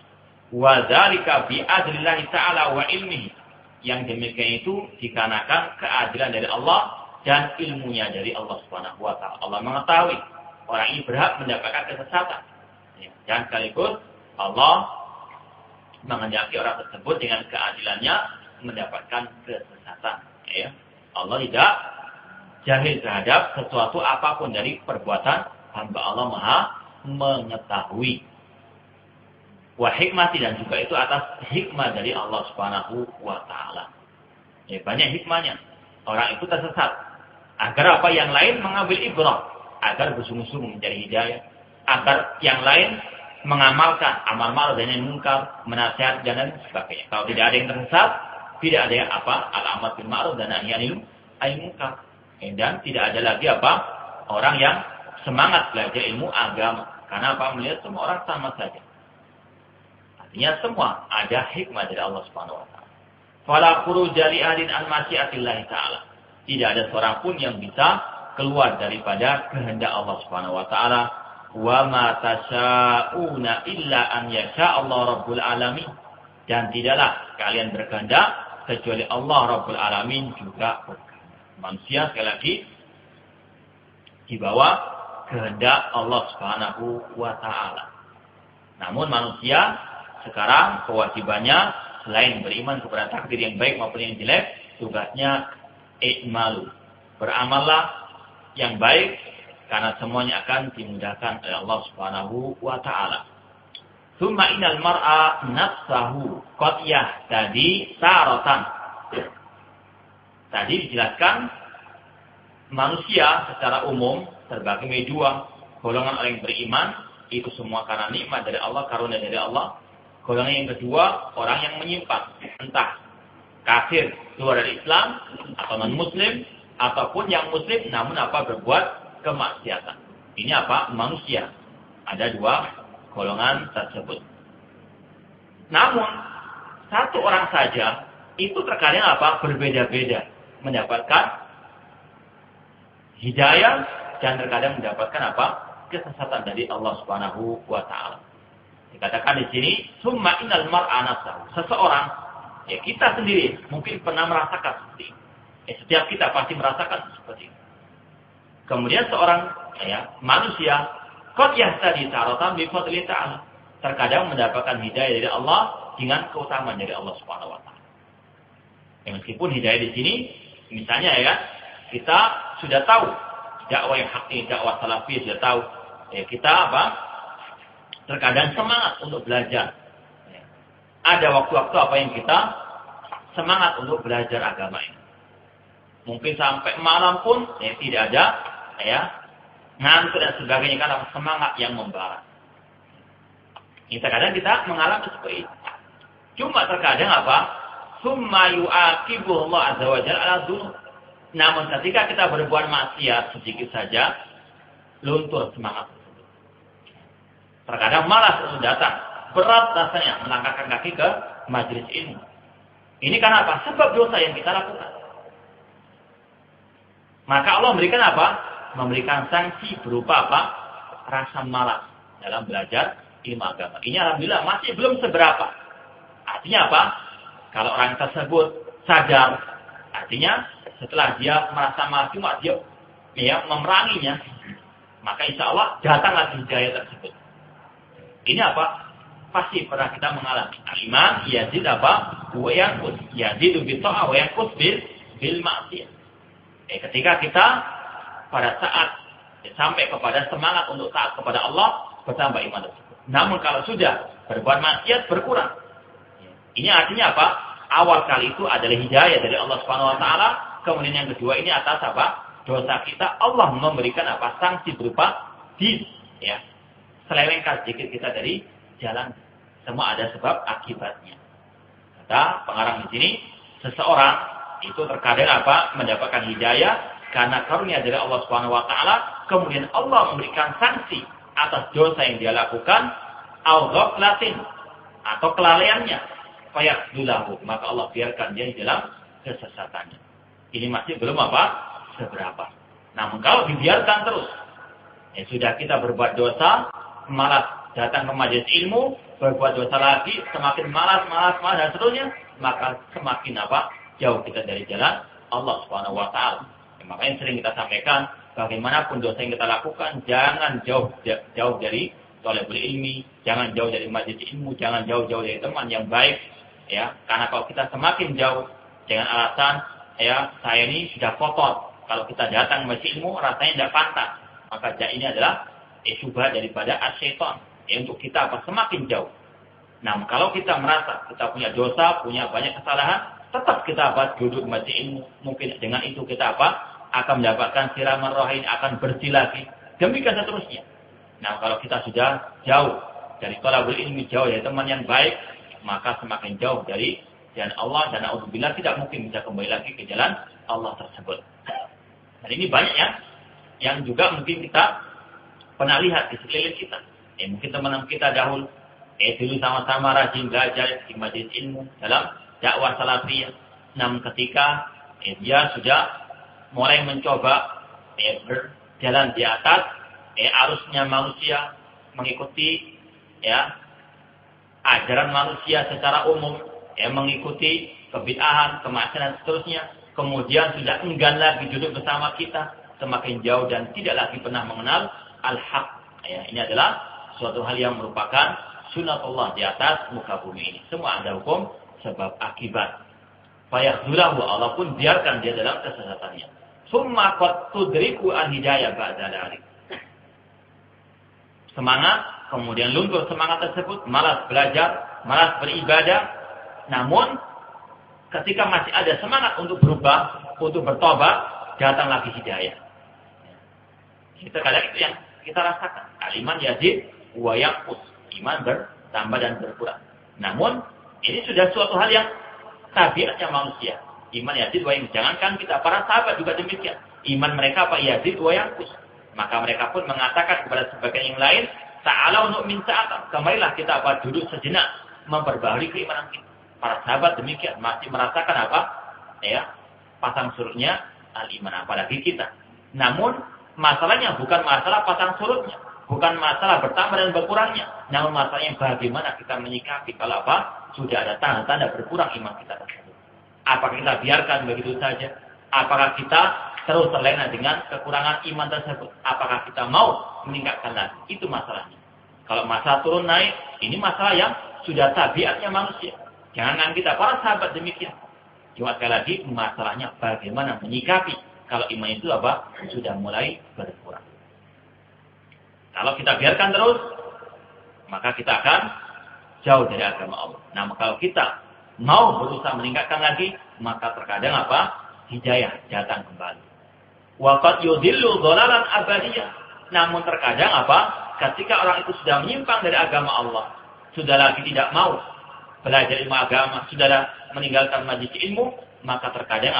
Wa dzalika bi adlillahi ta'ala wa ilmihi. Yang demikian itu dikarenakan keadilan dari Allah dan ilmunya dari Allah Subhanahu wa ta'ala. Allah mengetahui orang ini berhak mendapatkan kesesatan. Dan sekaligus Allah menghendaki orang tersebut dengan keadilannya mendapatkan kesesatan. Ya. Allah tidak jahil terhadap sesuatu apapun dari perbuatan hamba. Allah Maha mengetahui. Wa hikmati, dan juga itu atas hikmah dari Allah Subhanahu wa ta'ala. Ya, banyak hikmahnya. Orang itu tersesat agar apa? Yang lain mengambil ibrah, agar bersungguh-sungguh mencari hidayah, agar yang lain mengamalkan amal ma'ruf dan nahi munkar, menasihat dan lain sebagainya. Kalau tidak ada yang tersesat, tidak ada yang al-amr bil ma'ruf dan nahi anil munkar. Dan tidak ada lagi orang yang semangat belajar ilmu agama. Karena melihat semua orang sama saja. Artinya semua ada hikmah dari Allah Subhanahu wa taala. Fala khuruja li ahadin an masyiatillah ta'ala. Tidak ada seorang pun yang bisa keluar daripada kehendak Allah Subhanahu wa taala. Wa ma tasyauna illa an yasha Allah Rabbul alamin. Dan tidaklah kalian berkehendak kecuali Allah Rabbul alamin juga berkehendak. Manusia sekali lagi di bawah kehendak Allah Subhanahu wa taala. Namun manusia sekarang kewajibannya selain beriman kepada takdir yang baik maupun yang jelek, tugasnya i'malu. Beramallah yang baik karena semuanya akan dimudahkan oleh Allah Subhanahu wa taala. Tsumma innal mar'a nafsahu qad yahtadi taratan. Tadi dijelaskan manusia secara umum terbagi menjadi dua. Golongan orang yang beriman itu semua karena nikmat dari Allah, karunia dari Allah. Golongan yang kedua, orang yang menyimpang, entah kafir keluar dari Islam atau non muslim, ataupun yang muslim namun berbuat kemaksiatan. Ini manusia. Ada dua golongan tersebut. Namun satu orang saja itu terkadang berbeda-beda mendapatkan hidayah dan terkadang mendapatkan kesesatan dari Allah Subhanahu wa taala. Dikatakan di sini, summa innal mar'a nafsahu. Seseorang, ya kita sendiri mungkin pernah merasakan seperti ini. Setiap kita pasti merasakan seperti ini. Kemudian seorang manusia qad yahtadi taratan bi fadli ta'ala. Terkadang mendapatkan hidayah dari Allah dengan keutamaan dari Allah Subhanahu wa taala. Meskipun hidayah di sini misalnya kita sudah tahu dakwah yang hak ini, dakwah salafiyah sudah tahu. Kita terkadang semangat untuk belajar. Ada waktu-waktu yang kita semangat untuk belajar agama ini. Mungkin sampai malam pun tidak ada ngantuk dan sebagainya karena semangat yang membara. Terkadang kita mengalami seperti itu. Cuma terkadang summa yu'aqibuhu Allah azza wa jalla ala dzunub. Namun ketika kita berbuat maksiat sedikit saja, luntur semangat tersebut. Terkadang malas untuk datang. Berat rasanya melangkahkan kaki ke majelis ilmu. Ini karena apa? Sebab dosa yang kita lakukan. Maka Allah memberikan apa? Memberikan sanksi berupa apa? Rasa malas dalam belajar ilmu agama. Ini alhamdulillah masih belum seberapa. Artinya apa? Kalau orang tersebut sadar, artinya setelah dia merasa malas cuma dia memeranginya, maka insya Allah datanglah hidayah tersebut. Ini apa? Pasti pernah kita mengalami. Al-iman yazid apa? Wa yanqus. Yazidu bi ta'ah wa yanqus bil ma'siyah. Ketika kita pada saat sampai kepada semangat untuk taat kepada Allah, bertambah iman tersebut. Namun kalau sudah berbuat maksiat, berkurang. Ini artinya apa? Awal kali itu adalah hidayah dari Allah Subhanahu wa taala, kemudian yang kedua ini atas apa? Dosa kita, Allah memberikan apa? Sanksi berupa selewengkan sedikit kita dari jalan. Semua ada sebab akibatnya. Kata pengarang di sini, seseorang itu terkadang apa? Mendapatkan hidayah karena karunia dari Allah Subhanahu wa taala, kemudian Allah memberikan sanksi atas dosa yang dia lakukan, au ghaflatin atau kelalaiannya, fayaqdulahu, maka Allah biarkan dia di dalam kesesatannya. Ini masih belum apa? Seberapa. Namun kalau dibiarkan terus, sudah kita berbuat dosa, malas datang ke majelis ilmu, berbuat dosa lagi, semakin malas dan seterusnya, maka semakin apa? Jauh kita dari jalan Allah Subhanahu wa taala. Makanya sering kita sampaikan, bagaimanapun dosa yang kita lakukan, jangan jauh dari thalabul ilmi, jangan jauh dari majelis ilmu, jangan jauh-jauh dari teman yang baik, ya. Karena kalau kita semakin jauh dengan alasan, saya ini sudah kotor. Kalau kita datang ke majelis ilmu, rasanya tidak pantas. Maka ini adalah syubhat daripada asyaiton, untuk kita semakin jauh. Nah, kalau kita merasa kita punya dosa, punya banyak kesalahan, tetap kita duduk di majelis ilmu. Mungkin dengan itu kita akan mendapatkan siraman rohani, akan bersih lagi. Demikian seterusnya. Nah, kalau kita sudah jauh dari thalabul ilmi, jauh dari teman yang baik, maka semakin jauh dari jalan Allah, dan na'udzubillah tidak mungkin bisa kembali lagi ke jalan Allah tersebut. Dan ini banyak yang juga mungkin kita pernah lihat di sekeliling kita. Mungkin teman-teman kita dahulu sama-sama rajin belajar di majelis ilmu dalam dakwah salafiyah. Namun ketika dia sudah mulai mencoba berjalan di atas arusnya manusia, mengikuti ajaran manusia secara umum, mengikuti kebid'ahan, kemaksiatan dan seterusnya, kemudian sudah enggan lagi duduk bersama kita, semakin jauh dan tidak lagi pernah mengenal al-haq. Ini adalah suatu hal yang merupakan sunatullah di atas muka bumi ini. Semua ada hukum sebab akibat. Fayahdulahu, Allah pun biarkan dia dalam kesesatannya. Summa qad tudriku al-hidayah ba'da dzalik. Semangat, kemudian luntur semangat tersebut, malas belajar, malas beribadah. Namun ketika masih ada semangat untuk berubah, untuk bertobat, datang lagi hidayah. Terkadang itu yang kita rasakan. Al-iman yazid wa yanqus. Iman bertambah dan berkurang. Namun ini sudah suatu hal yang tabiatnya manusia. Iman yazid wa yanqus. Jangankan kita, para sahabat juga demikian. Iman mereka yazid wa yanqus. Maka mereka pun mengatakan kepada sebagian yang lain, ta'ala nu'min sa'atan. Kemarilah kita duduk sejenak memperbaharui keimanan kita. Para sahabat demikian, masih merasakan pasang surutnya al-iman, apalagi kita. Namun masalahnya bukan masalah pasang surutnya, bukan masalah bertambah dan berkurangnya, namun masalahnya bagaimana kita menyikapi kalau sudah ada tanda-tanda berkurang iman kita tersebut. Apakah kita biarkan begitu saja? Apakah kita terus terlena dengan kekurangan iman tersebut? Apakah kita mau meningkatkan lagi? Itu masalahnya. Kalau masalah turun naik, ini masalah yang sudah tabiatnya manusia. Jangan kita, para sahabat demikian. Cuma sekali lagi, masalahnya bagaimana menyikapi kalau iman itu sudah mulai berkurang. Kalau kita biarkan terus, maka kita akan jauh dari agama Allah. Nah, kalau kita mau berusaha meningkatkan lagi, maka terkadang hidayah datang kembali. Waqad yudhillu dhalalan abadiyah. Namun terkadang ketika orang itu sudah menyimpang dari agama Allah, sudah lagi tidak mau belajar ilmu agama, sudah meninggalkan majelis ilmu, maka terkadang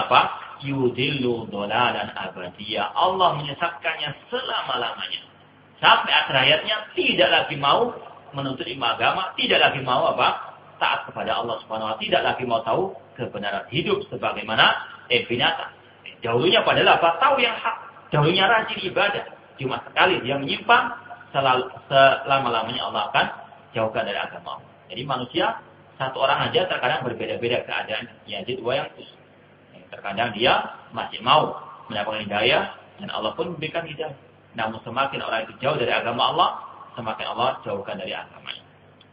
yudhillu dhalalan abadiyah. Allah menyesatkannya selama-lamanya. Sampai akhir hayatnya tidak lagi mau menuntut ilmu agama, tidak lagi mau taat kepada Allah Subhanahu wa taala, tidak lagi mau tahu kebenaran hidup sebagaimana binatang. Dahulunya padahal tahu yang hak, dahulunya rajin ibadah, cuma sekali dia menyimpang, selama-lamanya Allah akan jauhkan dari agama. Jadi manusia satu orang aja terkadang berbeda-beda keadaan. Yazid wa yang terkadang dia masih mau mendapatkan hidayah dan Allah pun memberikan hidayah. Namun semakin orang itu jauh dari agama Allah, semakin Allah jauhkan dari agamanya.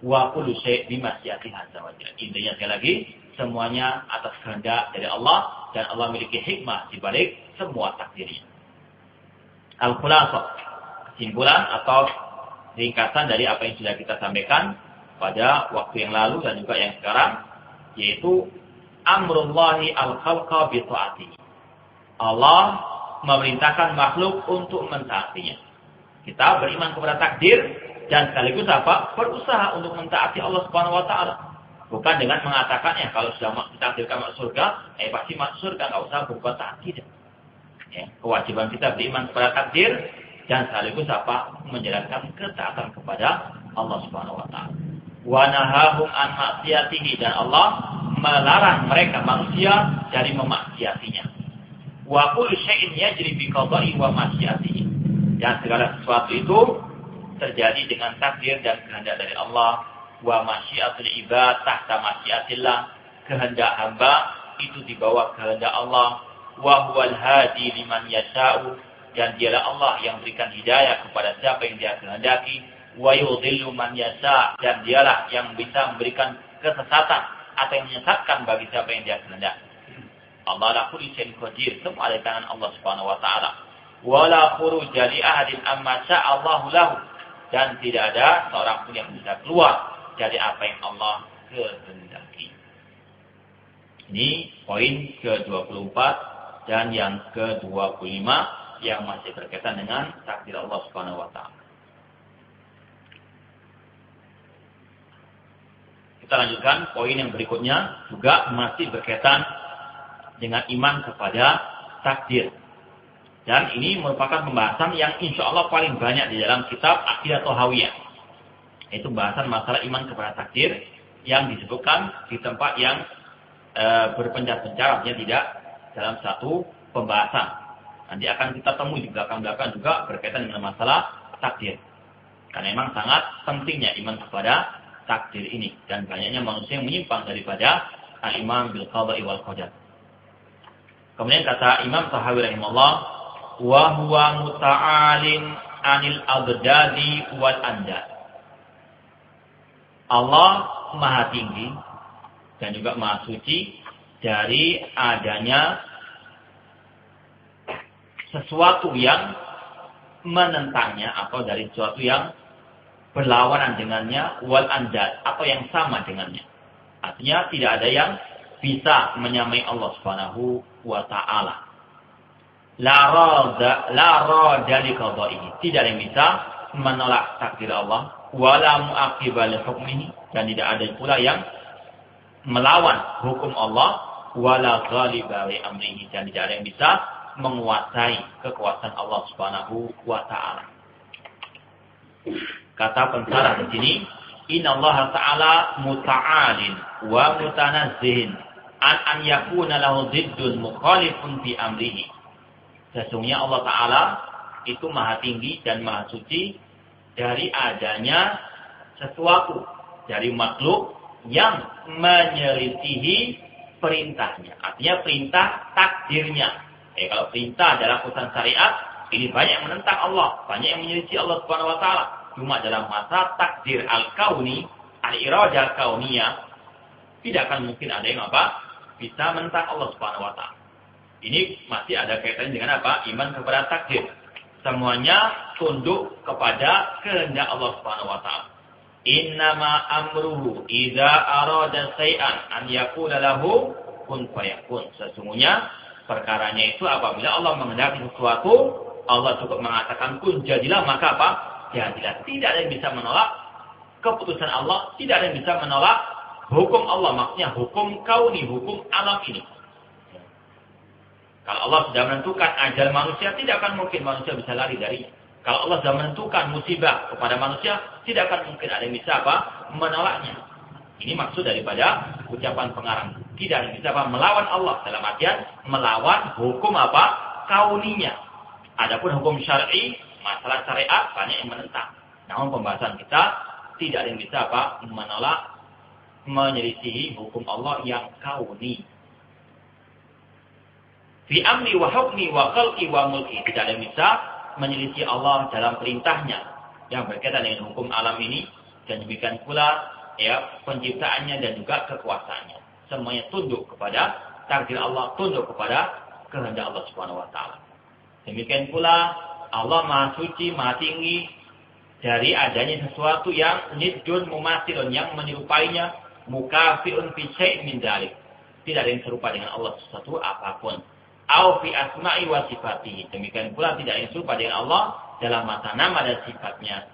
Wa kullu syai' bi masyiatihi azza wa jalla. Intinya sekali lagi, semuanya atas kehendak dari Allah dan Allah memiliki hikmah di balik semua takdirnya. Al-Khulasah, kesimpulan atau ringkasan dari apa yang sudah kita sampaikan pada waktu yang lalu dan juga yang sekarang, yaitu amrullahi al-khalqa bi ta'atihi. Allah memerintahkan makhluk untuk mentaatinya. Kita beriman kepada takdir dan sekaligus berusaha untuk mentaati Allah Subhanahu wa taala. Bukan dengan mengatakan kalau sudah ditakdirkan masuk surga, pasti masuk surga, enggak usah berbuat taat tidak. Ya, kewajiban kita beriman kepada takdir dan sekaligus menjalankan ketaatan kepada Allah Subhanahu wa taala. Wa nahahum an ma'siyatihi, dan Allah melarang mereka manusia dari memaksiatinya. Wa kullu syai'in yajri bi qada'i wa masyiatihi. Dan segala sesuatu itu terjadi dengan takdir dan kehendak dari Allah. Wa masyiatul ibad tahta masyiatillah. Kehendak hamba itu di bawah kehendak Allah. Wa huwal hadi liman yasha'u, dan dialah Allah yang berikan hidayah kepada siapa yang Dia kehendaki. Wa yudhillu man yasha', dan dialah yang bisa memberikan kesesatan atau yang menyesatkan bagi siapa yang Dia kehendaki. Allah la kulli syai'in qadir, semua ada di tangan Allah Subhanahu wa taala. Wala khuruja li ahadin amma sya'allahu lahu, dan tidak ada seorang pun yang bisa keluar dari apa yang Allah kehendaki. Ini poin ke-24 dan yang ke-25 yang masih berkaitan dengan takdir Allah Subhanahu wa taala. Kita lanjutkan poin yang berikutnya, juga masih berkaitan dengan iman kepada takdir. Dan ini merupakan pembahasan yang insya Allah paling banyak di dalam kitab Aqidah Thahawiyah. Itu pembahasan masalah iman kepada takdir yang disebutkan di tempat yang berpencar-pencar, artinya tidak dalam satu pembahasan. Nanti akan kita temui di belakang-belakang juga berkaitan dengan masalah takdir. Karena memang sangat pentingnya iman kepada takdir ini. Dan banyaknya manusia yang menyimpang daripada al-iman bil qada'i wal qadar. Kemudian kata Imam Tahawi rahimahullah, wa huwa muta'alin 'anil abdadi wal andad. Allah Maha Tinggi dan juga Maha Suci dari adanya sesuatu yang menentangnya atau dari sesuatu yang berlawanan dengannya, wal andad atau yang sama dengannya. Artinya tidak ada yang bisa menyamai Allah Subhanahu wa ta'ala. La rada li qada'ihi. Tidak ada yang bisa menolak takdir Allah. Wala mu'aqiba li hukmihi. Dan tidak ada pula yang melawan hukum Allah. Wala ghaliba li amrihi. Dan tidak ada yang bisa menguasai kekuasaan Allah Subhanahu wa ta'ala. Kata pensarah di sini, Inna Allah Ta'ala muta'alin wa mutanazzihin an yakuna lahu ziddun mukhalifun fi amrihi. Sesungguhnya Allah Ta'ala itu Maha Tinggi dan Maha Suci dari adanya sesuatu dari makhluk yang menyelisihi perintahnya. Artinya perintah takdirnya. Kalau perintah adalah urusan syariat, ini banyak yang menentang Allah, banyak yang menyelisih Allah Subhanahu wa taala. Cuma dalam masa takdir al-kauni, al-iradah al-kauniyah, tidak akan mungkin ada yang bisa menentang Allah Subhanahu wa taala. Ini masih ada kaitannya dengan iman kepada takdir. Semuanya tunduk kepada kehendak Allah Subhanahu wa taala. Innama amruhu idza arada syai'an an yakuna lahu kun fayakun. Sesungguhnya perkaranya itu apabila Allah menghendaki sesuatu, Allah cukup mengatakan kun, jadilah, maka jadilah. Tidak ada yang bisa menolak keputusan Allah, tidak ada yang bisa menolak hukum Allah, maksudnya hukum kauni, hukum alam ini. Kalau Allah sudah menentukan ajal manusia, tidak akan mungkin manusia bisa lari darinya. Kalau Allah sudah menentukan musibah kepada manusia, tidak akan mungkin ada yang bisa menolaknya. Ini maksud daripada ucapan pengarang. Tidak ada yang bisa melawan Allah. Dalam artian melawan hukum kauninya. Adapun hukum syar'i, masalah syariat banyak yang menentang. Namun pembahasan kita tidak ada yang bisa menolak, menyelisihi hukum Allah yang kauni. Fi amri wa hukmi wa khalqi wa mulki. Tidak ada yang bisa menyelisih Allah dalam perintahnya yang berkaitan dengan hukum alam ini, dan demikian pula penciptaannya dan juga kekuasaannya. Semuanya tunduk kepada takdir Allah, tunduk kepada kehendak Allah Subhanahu wa taala. Demikian pula Allah Maha Suci, Maha Tinggi dari adanya sesuatu yang nidun mumathilun, yang menyerupainya, mukafiun fi syai' min dzalik. Tidak ada yang serupa dengan Allah sesuatu apapun. Au fi asma'i wa sifatihi. Demikian pula tidak ada yang serupa dengan Allah dalam mata nama dan sifatnya.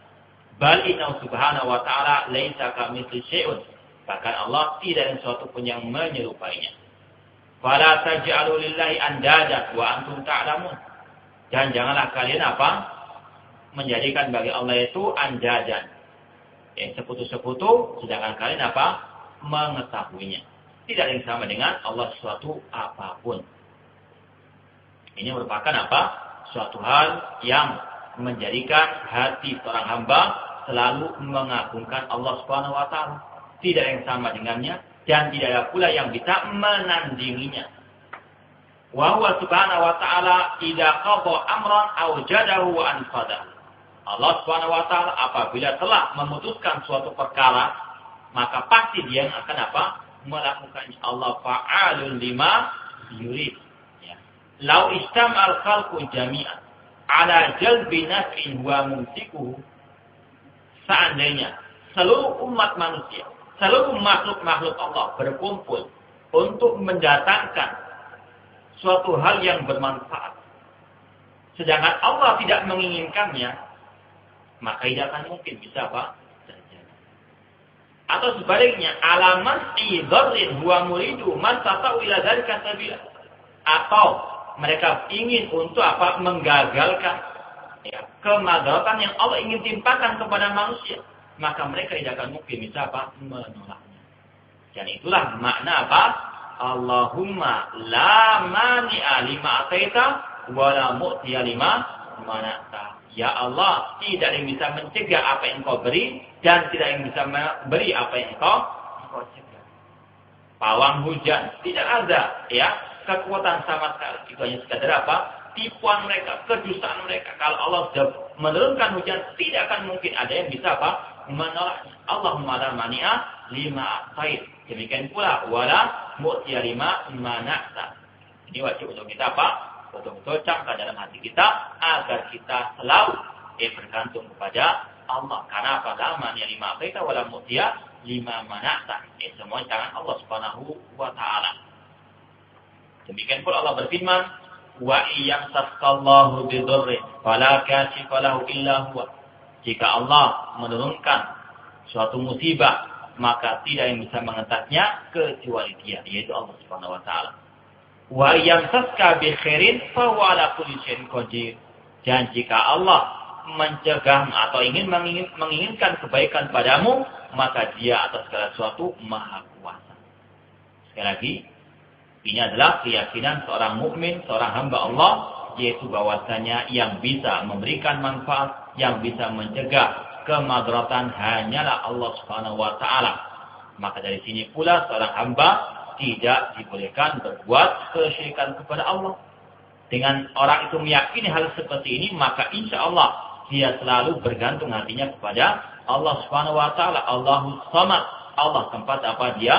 Bal inna subhanahu wa ta'ala laisa kamitsli syai'un. Bahkan Allah tidak ada sesuatu pun yang menyerupainya. Fala taj'alu lillahi andada wa antum ta'lamun. Dan janganlah kalian menjadikan bagi Allah itu andadan, sekutu-sekutu, sedangkan kalian mengetahuinya. Tidak ada yang sama dengan Allah sesuatu apapun. Ini merupakan suatu hal yang menjadikan hati seorang hamba selalu mengagungkan Allah Subhanahu wa taala. Tidak yang sama dengannya, dan tidak ada pula yang bisa menandinginya. Wa huwa subhanahu wa ta'ala idza qada amran awjadahu wa anfadahu. Allah Subhanahu wa taala apabila telah memutuskan suatu perkara, maka pasti dia yang akan melakukannya. Allah fa'alun lima yurid. Lau istamal khalqu jami'an ala jalbi naf'in wa mumsikuhu. Seandainya seluruh umat manusia, seluruh makhluk-makhluk Allah berkumpul untuk mendatangkan suatu hal yang bermanfaat, sedangkan Allah tidak menginginkannya, maka tidak akan mungkin bisa terjadi. Atau sebaliknya, alaman idharrin huwa muridu man tata'u ila dzalika sabila. Atau mereka ingin untuk menggagalkan kemadaratan yang Allah ingin timpakan kepada manusia, maka mereka tidak akan mungkin bisa menolaknya. Dan itulah makna Allahumma la mani'a lima ataita wa la mu'tiya lima mana'ta. Ya Allah, tidak yang bisa mencegah apa yang Engkau beri, dan tidak yang bisa memberi apa yang Engkau cegah. Pawang hujan, tidak ada kekuatan sama sekali. Itu hanya sekadar tipuan mereka, kedustaan mereka. Kalau Allah sudah menurunkan hujan, tidak akan mungkin ada yang bisa menolaknya. Allahumma la mani'a lima atait. Demikian pula wala mu'tiya lima mana'ta. Ini wajib untuk kita betul-betul camkan dalam hati kita, agar kita selalu bergantung kepada Allah. Karena la mani'a lima ataita wala mu'tiya lima mana'ta. Semua tangan Allah Subhanahu wa taala. Demikian pula Allah berfirman, wa iyamsaskallahu bidurrin fala kashifa lahu illa huwa. Jika Allah menurunkan suatu musibah, maka tidak yang bisa mengentasnya kecuali Dia, yaitu Allah Subhanahu wa taala. Wa yamsaska bi khairin fa huwa ala kulli syai'in qadir. Dan jika Allah mencegah atau menginginkan kebaikan padamu, maka Dia atas segala sesuatu maha kuasa. Sekali lagi, ini adalah keyakinan seorang mukmin, seorang hamba Allah, yaitu bahwasanya yang bisa memberikan manfaat, yang bisa mencegah kemadaratan hanyalah Allah Subhanahu wa taala. Maka dari sini pula seorang hamba tidak dibolehkan berbuat kesyirikan kepada Allah. Dengan orang itu meyakini hal seperti ini, maka insya Allah dia selalu bergantung hatinya kepada Allah Subhanahu wa taala. Allahus Samad. Allah tempat dia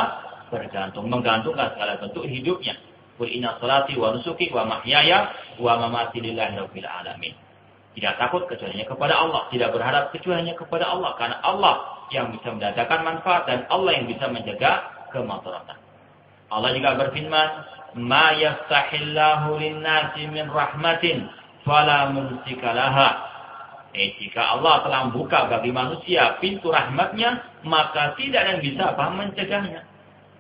bergantung, menggantungkan segala bentuk hidupnya. Qul inna salati wa nusuki wa mahyaya wa mamati lillahi rabbil alamin. Tidak takut kecuali kepada Allah, tidak berharap kecuali kepada Allah, karena Allah yang bisa mendatangkan manfaat dan Allah yang bisa mencegah kemadaratan. Allah juga berfirman, "Ma yaftahillahu lin-nasi min rahmatin fala mumsika laha." Jika Allah telah membuka bagi manusia pintu rahmatnya, maka tidak ada yang bisa mencegahnya.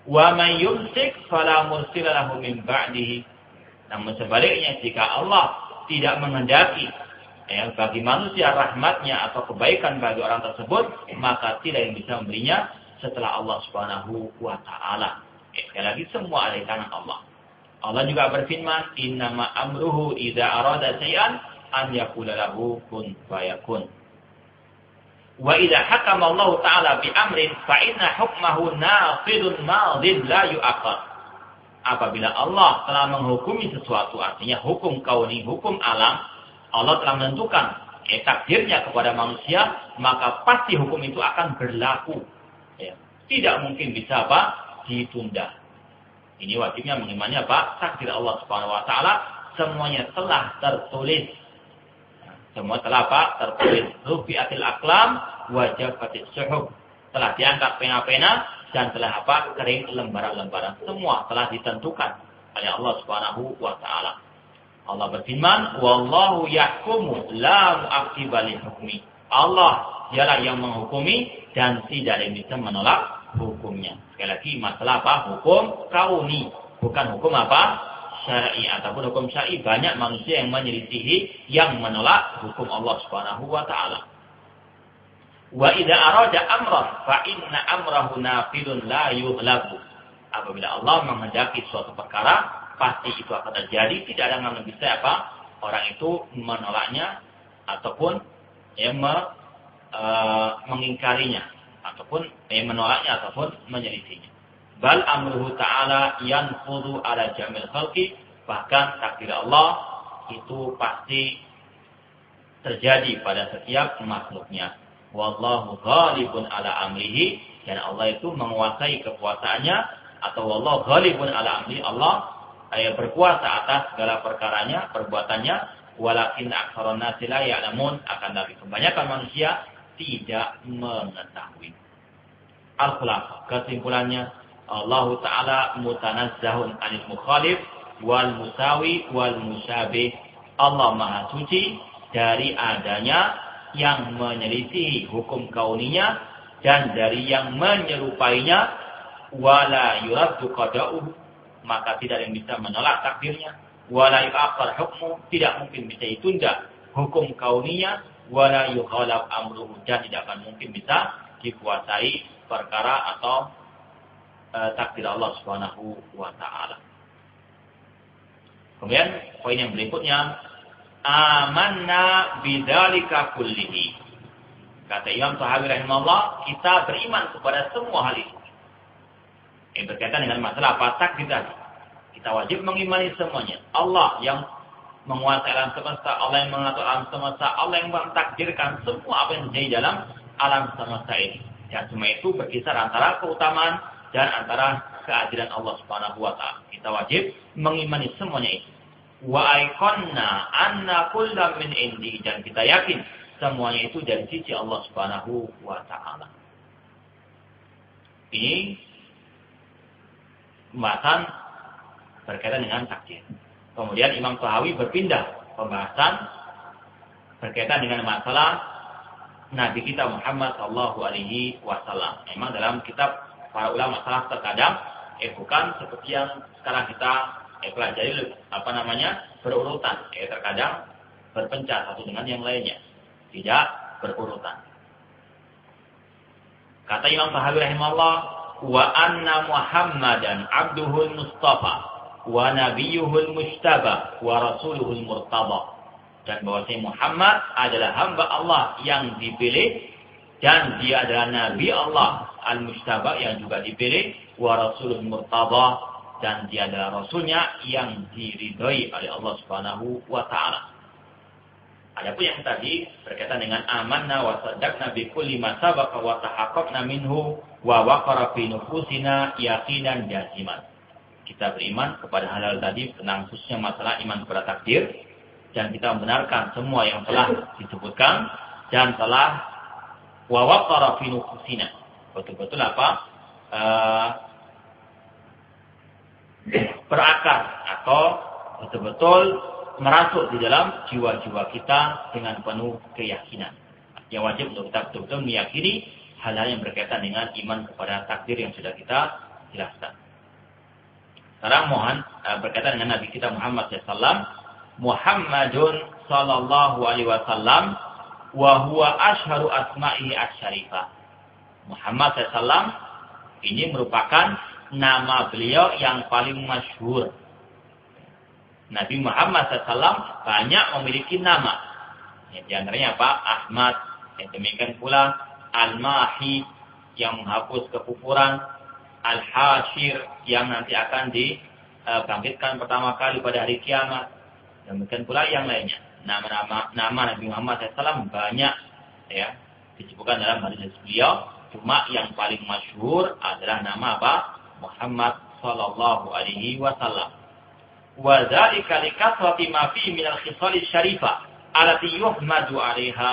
Wa may yumsik fala mursila lahu min ba'dihi. Namun sebaliknya, jika Allah tidak menghendaki bagi manusia rahmatnya atau kebaikan bagi orang tersebut, maka tidak yang bisa memberinya setelah Allah Subhanahu wa taala. Sekali lagi semua ada di tangan Allah. Allah juga berfirman, "Innama amruhu idza arada syai'an an yaqula lahu kun fayakun." Wa idza hakama Allah taala bi amrin fa inna hukmahu nafidun madin la yu'akhkhar. Apabila Allah telah menghukumi sesuatu, artinya hukum kauni, hukum alam, Allah telah menentukan takdirnya kepada manusia, maka pasti hukum itu akan berlaku. Tidak mungkin bisa ditunda. Ini wajibnya mengimani takdir Allah Subhanahu wa taala, semuanya telah tertulis. Semua telah tertulis. Rufi'atil aqlam wa jaffatis suhuf. Telah diangkat pena-pena dan telah kering lembaran-lembaran. Semua telah ditentukan oleh Allah Subhanahu wa taala. Allah berfirman, "Wallahu yahkumu la mu'aqqiba li hukmi." Allah dialah yang menghukumi dan tidak ada yang bisa menolak hukumnya. Sekali lagi masalah hukum kauni, bukan hukum syar'i ataupun hukum syar'i. Banyak manusia yang menyelisihi, yang menolak hukum Allah Subhanahu wa taala. Wa idza arada amran fa inna amrahu nafidun la yughlabu. Apabila Allah menghendaki suatu perkara, pasti itu akan terjadi, tidak ada yang bisa orang itu menolaknya ataupun mengingkarinya ataupun menolaknya ataupun menyelisihinya. Bal amruhu ta'ala yanfudu ala jamil khalqi, bahkan takdir Allah itu pasti terjadi pada setiap makhluknya. Wallahu ghalibun ala amrihi, dan Allah itu menguasai kekuasaannya, atau wallahu ghalibun ala amri, Allah berkuasa atas segala perkaranya, perbuatannya. Walakin aktsarun nasi la ya'lamun, akan tapi kebanyakan manusia tidak mengetahui. Al-khulafah, kesimpulannya, Allah Ta'ala mutanazzahun anil mukhalif wal musawi wal musyabih. Allah Maha Suci dari adanya yang menyelisihi hukum kauninya dan dari yang menyerupainya. Wala yuraddu qada'uhu, maka tidak yang bisa menolak takdirnya. Wala yu'akhkhar hukmu, tidak mungkin bisa ditunda hukum kauninya. Wala yughalab amruhu, dan tidak akan mungkin bisa dikuasai perkara atau takdir Allah Subhanahu wa taala. Kemudian poin yang berikutnya, amanna bidzalika kullihi. Kata Imam Tahawi rahimahullah, kita beriman kepada semua hal itu. Yang berkaitan dengan masalah takdir tadi, kita wajib mengimani semuanya. Allah yang menguasai alam semesta, Allah yang mengatur alam semesta, Allah yang mentakdirkan semua apa yang terjadi dalam alam semesta ini. Dan semua itu berkisar antara keutamaan dan antara keadilan Allah Subhanahu wa taala. Kita wajib mengimani semuanya itu. Wa aiqanna anna kullam min indi, dan kita yakin semuanya itu dari sisi Allah Subhanahu wa taala. Ini pembahasan berkaitan dengan takdir. Kemudian Imam Tahawi berpindah pembahasan berkaitan dengan masalah Nabi kita Muhammad sallallahu alaihi wasallam. Memang dalam kitab para ulama salaf terkadang bukan seperti yang sekarang kita pelajari berurutan. Terkadang berpencar satu dengan yang lainnya, tidak berurutan. Kata Imam Tahawi rahimahullah, wa anna Muhammadan abduhul mustafa wa nabiyuhul mujtaba wa rasuluhul murtada. Dan bahwasanya Muhammad adalah hamba Allah yang dipilih, dan dia adalah nabi Allah al-mujtaba yang juga dipilih, wa rasulul murtada, dan dia adalah rasulnya yang diridhoi oleh Allah Subhanahu wa taala. Adapun yang tadi berkaitan dengan amanna wa saddaqna bi kulli ma sabaqa wa tahaqqaqna minhu wa waqara fi nufusina yaqinan jaziman. Kita beriman kepada hal-hal tadi tentang khususnya masalah iman kepada takdir, dan kita membenarkan semua yang telah disebutkan dan telah wa waqara fi nufusina. Betul-betul berakar atau betul-betul merasuk di dalam jiwa-jiwa kita dengan penuh keyakinan. Yang wajib untuk kita betul-betul meyakini hal-hal yang berkaitan dengan iman kepada takdir yang sudah kita jelaskan. Sekarang mohon berkaitan dengan Nabi kita Muhammad SAW, Muhammadun sallallahu alaihi wasallam wa huwa ashharu asma'ihi asy-syarifah. Muhammad sallallahu ini merupakan nama beliau yang paling masyhur. Nabi Muhammad sallallahu banyak memiliki nama. Ya, di antaranya apa? Ahmad, demikian pula Al-Mahi yang menghapus kekufuran, Al-Hashir yang nanti akan dibangkitkan pertama kali pada hari kiamat. Demikian pula yang lainnya. Nama Nabi Muhammad SAW banyak ya disebutkan dalam hadis beliau. Cuma yang paling masyhur adalah nama apa? Muhammad sallallahu alaihi wasallam. Wa dzalika likathrati ma fi min al-khisal syarifah allati yuhmadu 'alaiha.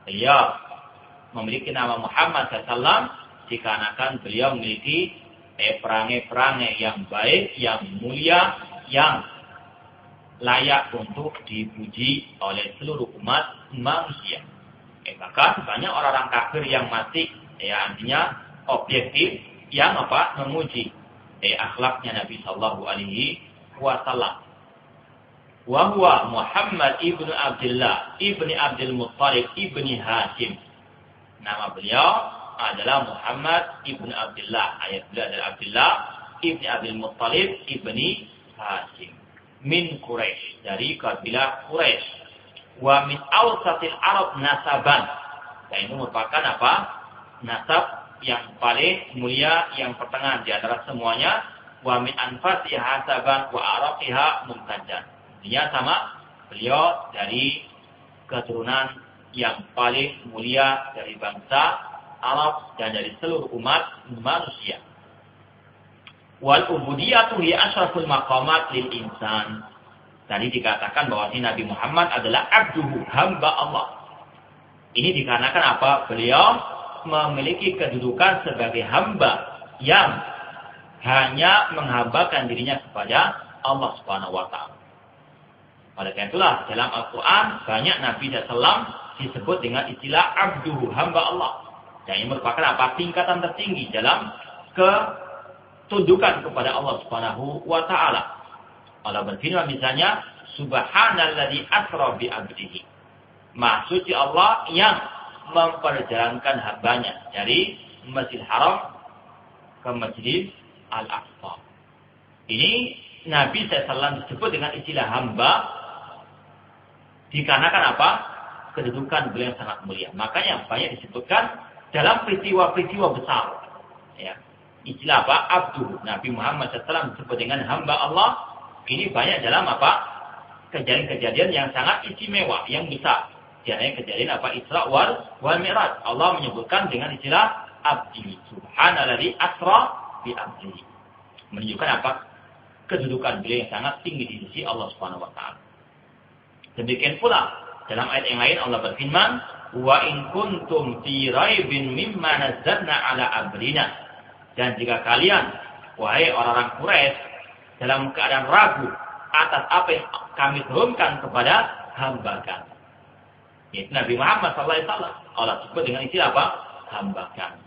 Beliau memiliki nama Muhammad SAW dikarenakan beliau memiliki perangai-perangai yang baik, yang mulia, yang layak untuk dipuji oleh seluruh umat manusia. Bahkan banyak orang-orang kafir yang masih artinya objektif yang memuji akhlaknya Nabi sallallahu alaihi wasallam. Wa huwa Muhammad ibnu Abdullah ibni Abdul Muttalib ibni Hashim. Nama beliau adalah Muhammad ibnu Abdullah. Ayah beliau adalah Abdullah ibni Abdul Muttalib ibni Hashim. Min Quraisy, dari kabilah Quraisy. Wa min awsatil Arab nasaban. Dan ini merupakan nasab yang paling mulia, yang pertengahan di antara semuanya. Wa min anfasiha hasaban wa araqiha mumtajjan. Dia sama, beliau dari keturunan yang paling mulia dari bangsa Arab dan dari seluruh umat manusia. Wal ubudiyatu hi asyraful maqamat lil insan. Tadi dikatakan bahwa Nabi Muhammad adalah abduhu, hamba Allah. Ini dikarenakan apa? Beliau memiliki kedudukan sebagai hamba yang hanya menghambakan dirinya kepada Allah Subhanahu wa taala. Oleh karena itulah dalam Al-Qur'an banyak Nabi SAW disebut dengan istilah abduhu, hamba Allah. Dan ini merupakan tingkatan tertinggi dalam ketundukan kepada Allah Subhanahu wa taala. Allah berfirman misalnya, Subhanalladzi asra bi 'abdihi. Maha suci Allah yang memperjalankan hambanya dari Masjidil Haram ke Masjidil Al-Aqsa. Ini Nabi SAW disebut dengan istilah hamba dikarenakan apa? Kedudukan beliau yang sangat mulia. Makanya banyak disebutkan dalam peristiwa-peristiwa besar. Ya. Istilah apa? Abdu. Nabi Muhammad SAW disebut dengan hamba Allah. Ini banyak dalam kejadian-kejadian yang sangat istimewa, yang besar. Jadi kejadian Isra wal Mi'raj. Allah menyebutkan dengan istilah abdi. Subhanalladzi asra bi abdihi. Menunjukkan kedudukan beliau yang sangat tinggi di sisi Allah Subhanahu wa taala. Demikian pula dalam ayat yang lain Allah berfirman, "Wa in kuntum fi raibin mimma nazzalna ala abdina." Dan jika kalian, wahai orang-orang Quraisy, dalam keadaan ragu atas apa yang kami turunkan kepada hamba kami. Yaitu Nabi Muhammad SAW. Allah sebut dengan istilah hamba kami.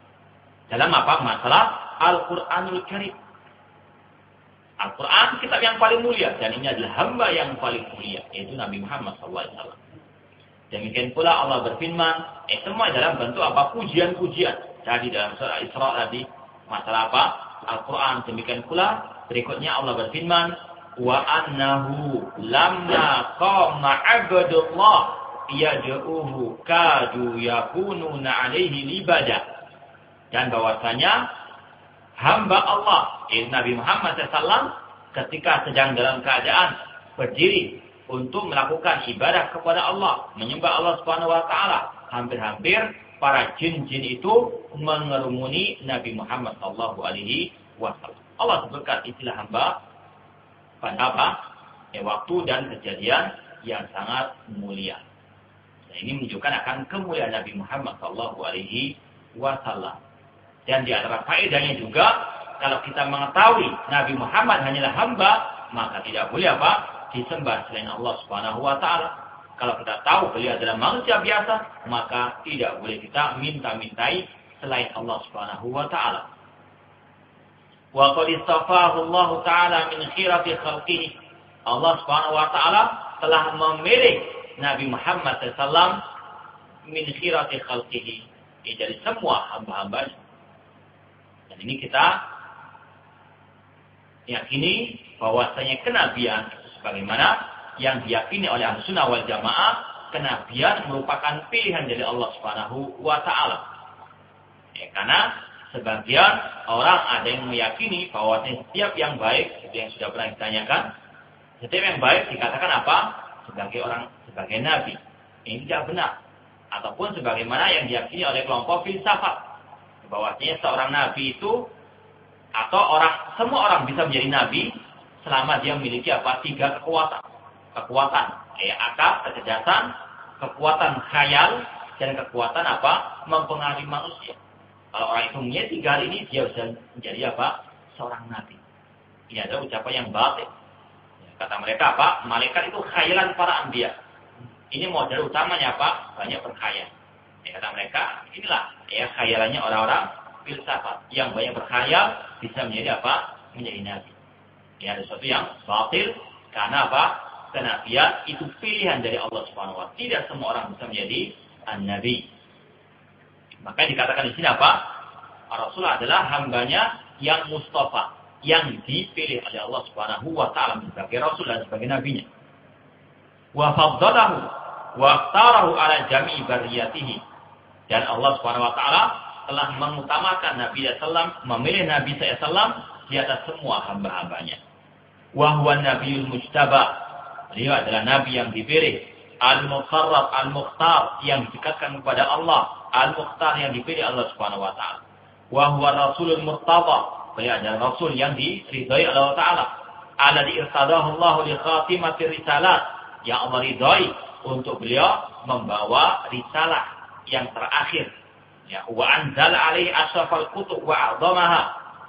Dalam masalah Al-Quranul Karim. Al-Quran kitab yang paling mulia. Dan ini adalah hamba yang paling mulia. Yaitu Nabi Muhammad SAW. Demikian pula Allah berfirman. Semua dalam bentuk pujian-pujian. Tadi dalam surah Isra tadi. Masalah Al-Quran. Demikian pula berikutnya Allah berfirman. Wa annahu lamma qama abdullah yad'uhu kadu yakununa alaihi libada. Dan bahwasanya hamba Allah, Nabi Muhammad SAW, ketika sedang dalam keadaan berdiri untuk melakukan ibadah kepada Allah, menyembah Allah Subhanahu wa taala, hampir-hampir para jin-jin itu mengerumuni Nabi Muhammad sallallahu alaihi wasallam. Allah sebutkan istilah hamba pada waktu dan kejadian yang sangat mulia. Nah, ini menunjukkan akan kemuliaan Nabi Muhammad sallallahu alaihi wasallam. Dan di antara faedahnya juga, kalau kita mengetahui Nabi Muhammad hanyalah hamba, maka tidak boleh disembah selain Allah Subhanahu wa taala. Kalau kita tahu beliau adalah manusia biasa, maka tidak boleh kita minta-mintai selain Allah Subhanahu wa taala. Wa qad istafahu Allah taala min khirati khalqihi. Allah Subhanahu wa taala telah memilih Nabi Muhammad SAW min khirati khalqihi, dari semua hamba-hambanya. Dan ini kita yakini bahwasanya kenabian sebagaimana yang diyakini oleh Ahlussunnah wal Jamaah, kenabian merupakan pilihan dari Allah Subhanahu wa taala. Karena sebagian orang ada yang meyakini bahwa setiap yang baik, seperti yang sudah pernah ditanyakan, setiap yang baik dikatakan apa? Sebagai nabi. Ini tidak benar. Ataupun sebagaimana yang diyakini oleh kelompok filsafat, bahwasanya seorang nabi itu atau semua orang bisa menjadi nabi selama dia memiliki apa? 3 kekuatan. Kekuatan akal, kecerdasan, kekuatan khayal, dan kekuatan apa? Mempengaruhi manusia. Kalau orang itu punya 3 hal ini, dia bisa menjadi apa? Seorang nabi. Ini adalah ucapan yang batil. Kata mereka apa? Malaikat itu khayalan para anbiya. Ini model utamanya apa? Banyak berkhayal. Kata mereka, inilah khayalannya orang-orang filsafat. Yang banyak berkhayal bisa menjadi apa? Menjadi nabi. Ini ada sesuatu yang batil. Karena apa? Kenabian itu pilihan dari Allah Subhanahu wa taala. Tidak semua orang bisa menjadi nabi. Maka dikatakan di sini apa? Rasul adalah hambanya yang mustafa, yang dipilih oleh Allah Subhanahu wa taala sebagai rasul dan sebagai nabinya. Wa faddalahu wa ikhtarahu ala jami'i bariyatihi. Dan Allah Subhanahu wa taala telah mengutamakan Nabi sallallahu memilih Nabi sallallahu di atas semua hamba-hambanya. Wa huwa nabiyul mujtaba. Beliau adalah nabi yang dipilih, al-muqarrab, al-mukhtar, yang didekatkan kepada Allah, al-mukhtar yang dipilih Allah Subhanahu wa taala. Wa huwa rasulul murtada. Beliau adalah rasul yang diridhai Allah taala. Alladzi irtadahu Allah li khatimati risalat. Yang Allah ridhai untuk beliau membawa risalah yang terakhir. Ya, wa anzala alaihi asyrafal kutub wa a'dhamaha.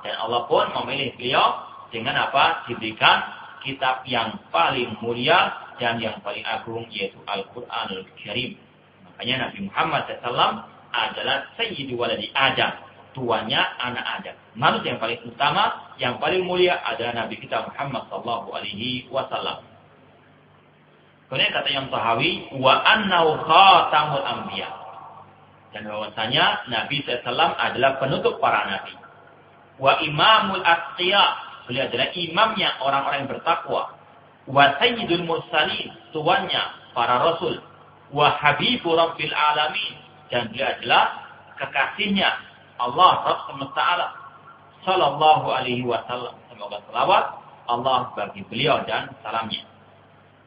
Dan Allah pun memilih beliau dengan apa? Diberikan kitab yang paling mulia dan yang paling agung, yaitu Al-Quranul Karim. Makanya Nabi Muhammad SAW adalah Sayyidu Waladi Adam, tuannya anak Adam. Manusia yang paling utama, yang paling mulia adalah Nabi kita Muhammad SAW. Kemudian kata Imam Tahawi, wa annahu khatamul anbiya. Dan bahwasanya Nabi SAW adalah penutup para nabi. Wa imamul atqiya. Beliau adalah imamnya orang-orang yang bertakwa. Wa sayyidul mursalin, tuannya para rasul. Wa habibu rabbil alamin, dan beliau adalah kekasihnya Allah Rabb semesta alam. Sallallahu alaihi wasallam. Semoga salawat Allah bagi beliau dan salamnya.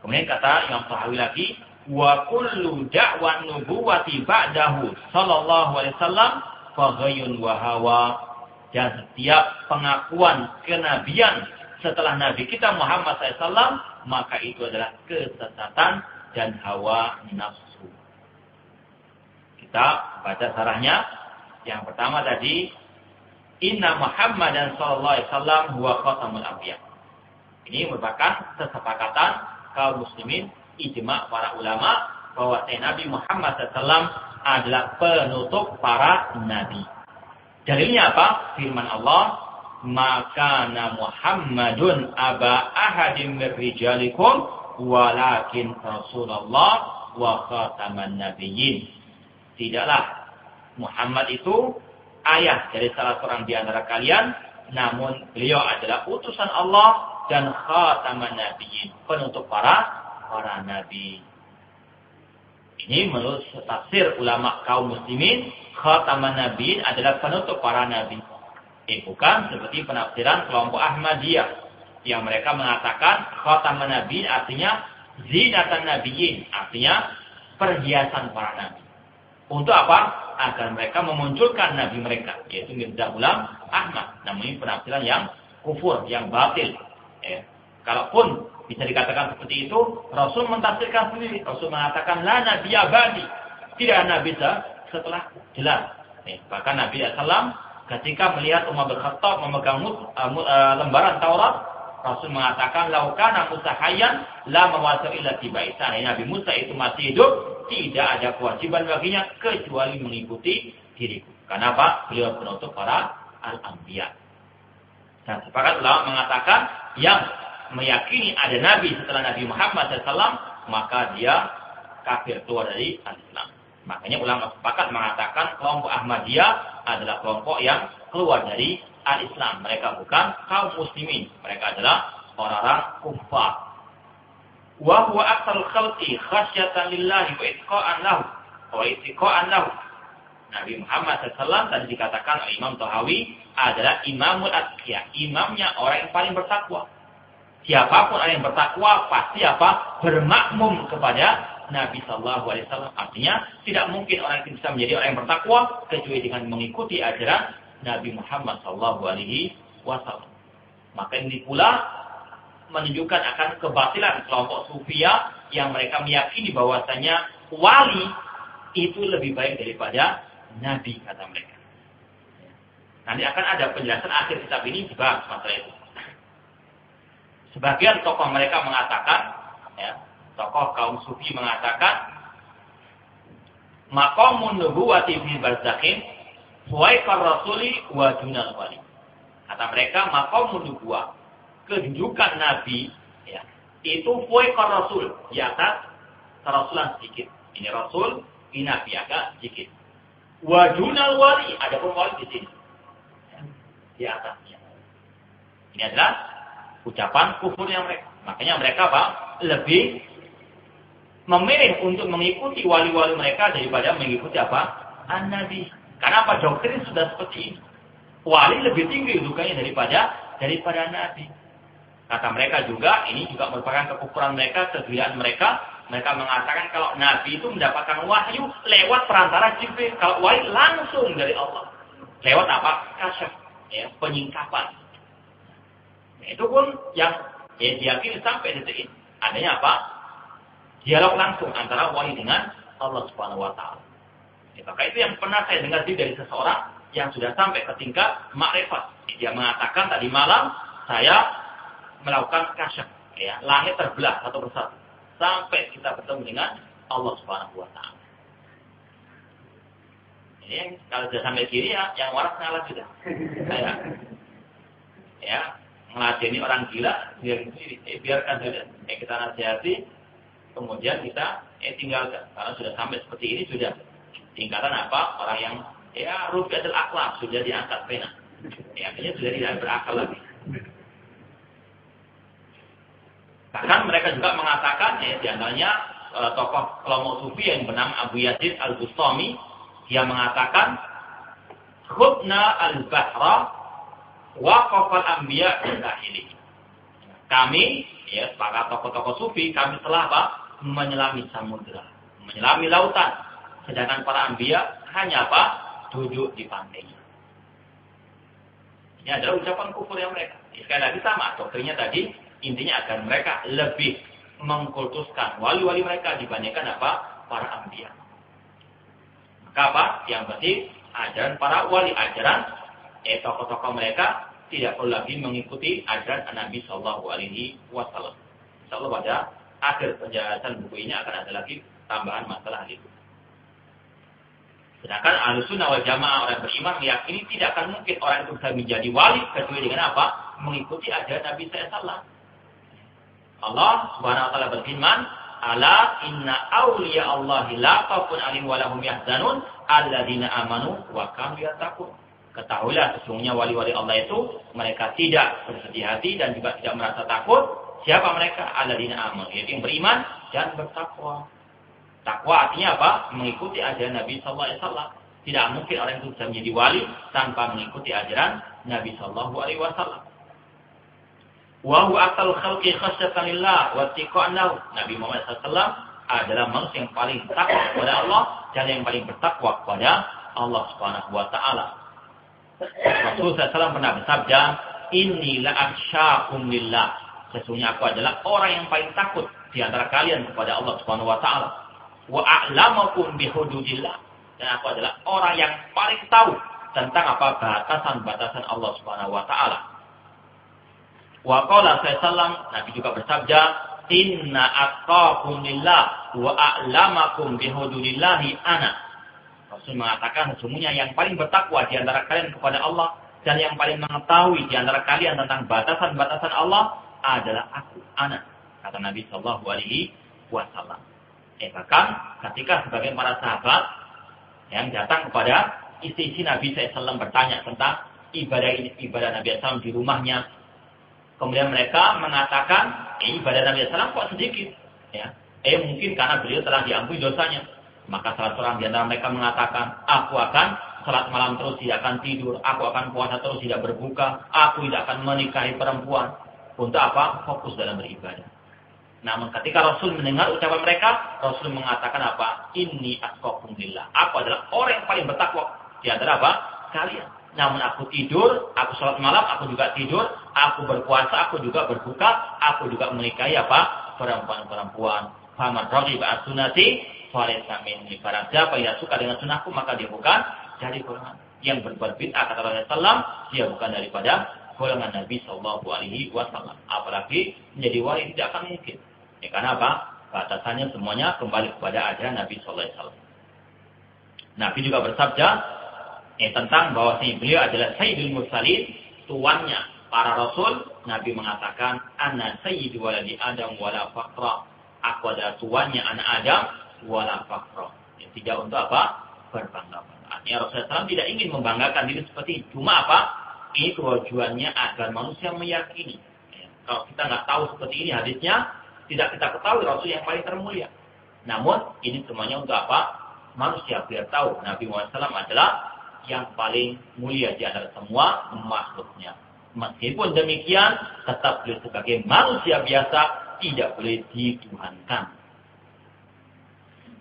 Kemudian kata Imam Tahawi lagi, wa kullu da'wan nubuwati ba'dahu sallallahu alaihi wasallam fa ghayyun wa hawa. Dan setiap pengakuan kenabian setelah Nabi kita Muhammad SAW, maka itu adalah kesesatan dan hawa nafsu. Kita baca sarahnya. Yang pertama tadi, Inna Muhammadan sallallahu alaihi wasallam huwa khatamul anbiya. Ini merupakan kesepakatan kaum muslimin, ijma' para ulama, bahwa Nabi Muhammad SAW adalah penutup para nabi. Dalilnya apa? Firman Allah, maka Muhammadun aba ahadin min rijalikum walakin Rasulullah wa khataman nabiyyin. Tidaklah Muhammad itu ayah dari salah seorang di antara kalian, namun beliau adalah utusan Allah dan khataman nabiyyin, penutup para nabi. Ini menurut tafsir ulama kaum muslimin, khataman nabiyyin adalah penutup para nabi. Bukan seperti penafsiran kelompok Ahmadiyah yang mereka mengatakan khataman nabiyyin artinya zinatan nabiyyin, artinya perhiasan para nabi. Untuk apa? Agar mereka memunculkan nabi mereka, yaitu Mirza Ghulam Ahmad. Namun ini penafsiran yang kufur, yang batil. Kalaupun bisa dikatakan seperti itu, Rasul mentafsirkan sendiri. Rasul mengatakan, la nabiyya ba'di. Tidak nabi setelah jelas. Bahkan Nabi SAW ketika melihat Umar bin Khattab memegang lembaran Taurat, Rasul mengatakan, laukana Musa hayyan la mawasa illa tibaisa. Nabi Musa itu masih hidup, tidak ada kewajiban baginya kecuali mengikuti diriku. Karena apa? Beliau penutup para al-anbiya. Dan sepakat ulama mengatakan yang meyakini ada nabi setelah Nabi Muhammad SAW maka dia kafir, keluar dari Islam. Makanya ulama sepakat mengatakan kelompok Ahmadiyah adalah kelompok yang keluar dari al-Islam. Mereka bukan kaum muslimin. Mereka adalah orang-orang kufar. Wa huwa aktsarul khalqi khasyatan lillahi wa itqa'an lahu. Nabi Muhammad SAW tadi dikatakan oleh Imam Tahawi adalah imamul atqiya, imamnya orang yang paling bertakwa. Siapapun orang yang bertakwa pasti bermakmum kepada Nabi Sallallahu Alaihi Wasallam. Artinya tidak mungkin orang itu bisa menjadi orang yang bertakwa kecuali dengan mengikuti ajaran Nabi Muhammad Sallallahu Alaihi Wasallam. Maka ini pula menunjukkan akan kebatilan kelompok Sufia yang mereka meyakini bahwasanya wali itu lebih baik daripada Nabi, kata mereka. Nanti akan ada penjelasan akhir kitab ini dibahas masalah itu. Sebagian tokoh mereka mengatakan, tokoh kaum Sufi mengatakan, maqamun nubuwati fi barzakhin fuwaiqar rasuli wa dunal wali. Kata mereka, maqamun nubuwah, kedudukan Nabi, itu fuwaiqar rasul, di atas kerasulan sedikit. Ini rasul, ini Nabi agak sedikit. Wa dunal wali, ada pun wali di sini, di atasnya. Ini adalah ucapan kufurnya mereka. Makanya mereka lebih memilih untuk mengikuti wali-wali mereka daripada mengikuti An-Nabi. Karena doktrin sudah seperti ini. Wali lebih tinggi kedudukannya daripada Nabi. Kata mereka juga, ini juga merupakan kekufuran mereka, kegiliran mereka. Mereka mengatakan kalau Nabi itu mendapatkan wahyu lewat perantara Jibril. Kalau wahyu langsung dari Allah. Lewat kasyaf, penyingkapan. Itu pun yang diyakini sampai detik ini. Adanya dialog langsung antara wahyu dengan Allah Subhanahu wa taala. Maka itu yang pernah saya dengar dari seseorang yang sudah sampai ke tingkat makrifat. Dia mengatakan tadi malam saya melakukan kasyaf, langit terbelah satu persatu sampai kita bertemu dengan Allah Subhanahu wa taala. Ini kalau sudah sampai kiri yang waras ngalah sudah. Ngeladeni orang gila biarkan saja. Kita nasihati, kemudian kita tinggalkan. Karena sudah sampai seperti ini, sudah tingkatan orang yang rufiatul akhlak, sudah diangkat pena. Artinya sudah tidak berakal lagi. Bahkan mereka juga mengatakan, di antaranya tokoh kelompok Sufi yang bernama Abu Yazid Al-Bustami, dia mengatakan, khudna al-bahra waqafal anbiya bidahili. Kami, para tokoh-tokoh Sufi, kami telah menyelami samudra, menyelami lautan. Sedangkan para anbiya hanya duduk di pantainya. Ini adalah ucapan kufur yang mereka. Sekali lagi sama, doktrinnya tadi, intinya agar mereka lebih mengkultuskan wali-wali mereka dibandingkan para anbiya. Maka yang penting ajaran para wali, ajaran tokoh-tokoh mereka tidak perlu lagi mengikuti ajaran Nabi Sallallahu Alaihi Wasallam. Insyaallah pada akhir penjelasan buku ini akan ada lagi tambahan masalah itu. Sedangkan Ahlussunnah wal Jamaah, orang beriman, meyakini tidak akan mungkin orang itu bisa menjadi wali kecuali dengan mengikuti ajaran Nabi SAW. Allah Subhanahu wa taala berfirman, "Ala inna awliya Allahi la khaufun 'alaihim wa lahum yahzanun alladzina amanu wa kanu yattaqun." Ketahuilah sesungguhnya wali-wali Allah itu mereka tidak bersedih hati dan juga tidak merasa takut. Siapa mereka? Alladzina amanu, yaitu yang beriman dan bertakwa. Takwa artinya mengikuti ajaran Nabi sallallahu alaihi wasallam. Tidak mungkin orang itu bisa menjadi wali tanpa mengikuti ajaran Nabi sallallahu alaihi wasallam. Wa huwa aqal khalqi khasyatan lillah wa tiqa'an lahu. Nabi Muhammad SAW adalah manusia yang paling takwa kepada Allah dan yang paling bertakwa kepada Allah Subhanahu wa taala. Rasulullah SAW pernah bersabda, "Inni la akhsyakum lillah." Sesungguhnya aku adalah orang yang paling takut di antara kalian kepada Allah Subhanahu wa taala. Wa a'lamakum bihududillah. Dan aku adalah orang yang paling tahu tentang batasan-batasan Allah Subhanahu wa taala. Wa qala sallallahu Nabi juga bersabda, "Inna atqakum lillah wa a'lamakum bihududillahi ana." Rasul mengatakan sesungguhnya yang paling bertakwa di antara kalian kepada Allah dan yang paling mengetahui di antara kalian tentang batasan-batasan Allah adalah aku, ana. Kata Nabi sallallahu alaihi wasallam. Bahkan ketika sebagian para sahabat yang datang kepada istri Nabi SAW bertanya tentang ibadah Nabi SAW di rumahnya. Kemudian mereka mengatakan, ibadah Nabi SAW kok sedikit. Ya. Mungkin karena beliau telah diampuni dosanya. Maka salah seorang di antara mereka mengatakan, aku akan salat malam terus, tidak akan tidur. Aku akan puasa terus, tidak berbuka. Aku tidak akan menikahi perempuan. Untuk apa? Fokus dalam beribadah. Namun ketika Rasul mendengar ucapan mereka, Rasul mengatakan apa? Inni atqakum lillah. Aku adalah orang yang paling bertakwa di antara apa? Kalian. Namun aku tidur, aku sholat malam, aku juga tidur, aku berpuasa, aku juga berbuka, aku juga menikahi apa? Perempuan-perempuan. Faman raghiba an sunnati falaysa minni. Barang siapa yang suka dengan sunnahku, maka dia bukan dari golongan. Yang berbuat bid'ah kata Rasulullah, dia bukan daripada golongan Nabi Shallallahu Alaihi Wasallam. Apalagi menjadi wali tidak akan mungkin. Ya, karena apa? Batasannya semuanya kembali kepada ajaran Nabi Sallallahu Alaihi Wasallam. Nabi juga bersabda tentang bahwa beliau adalah Sayyidul Mursalin, tuannya para Rasul. Nabi mengatakan, Ana Sayyidu waladi Adam wala faqra. Aku adalah tuannya anak Adam wala faqra. Ya, tidak untuk apa? Berbangga-bangga. Artinya Rasulullah SAW tidak ingin membanggakan diri seperti itu. Cuma apa? Ini tujuannya agar manusia meyakini. Ya, kalau kita nggak tahu seperti ini hadisnya, tidak kita ketahui Rasul yang paling termulia. Namun, ini semuanya untuk apa? Manusia biar tahu Nabi Muhammad SAW adalah yang paling mulia di antara semua makhluknya. Meskipun demikian, tetap beliau sebagai manusia biasa tidak boleh dituhankan.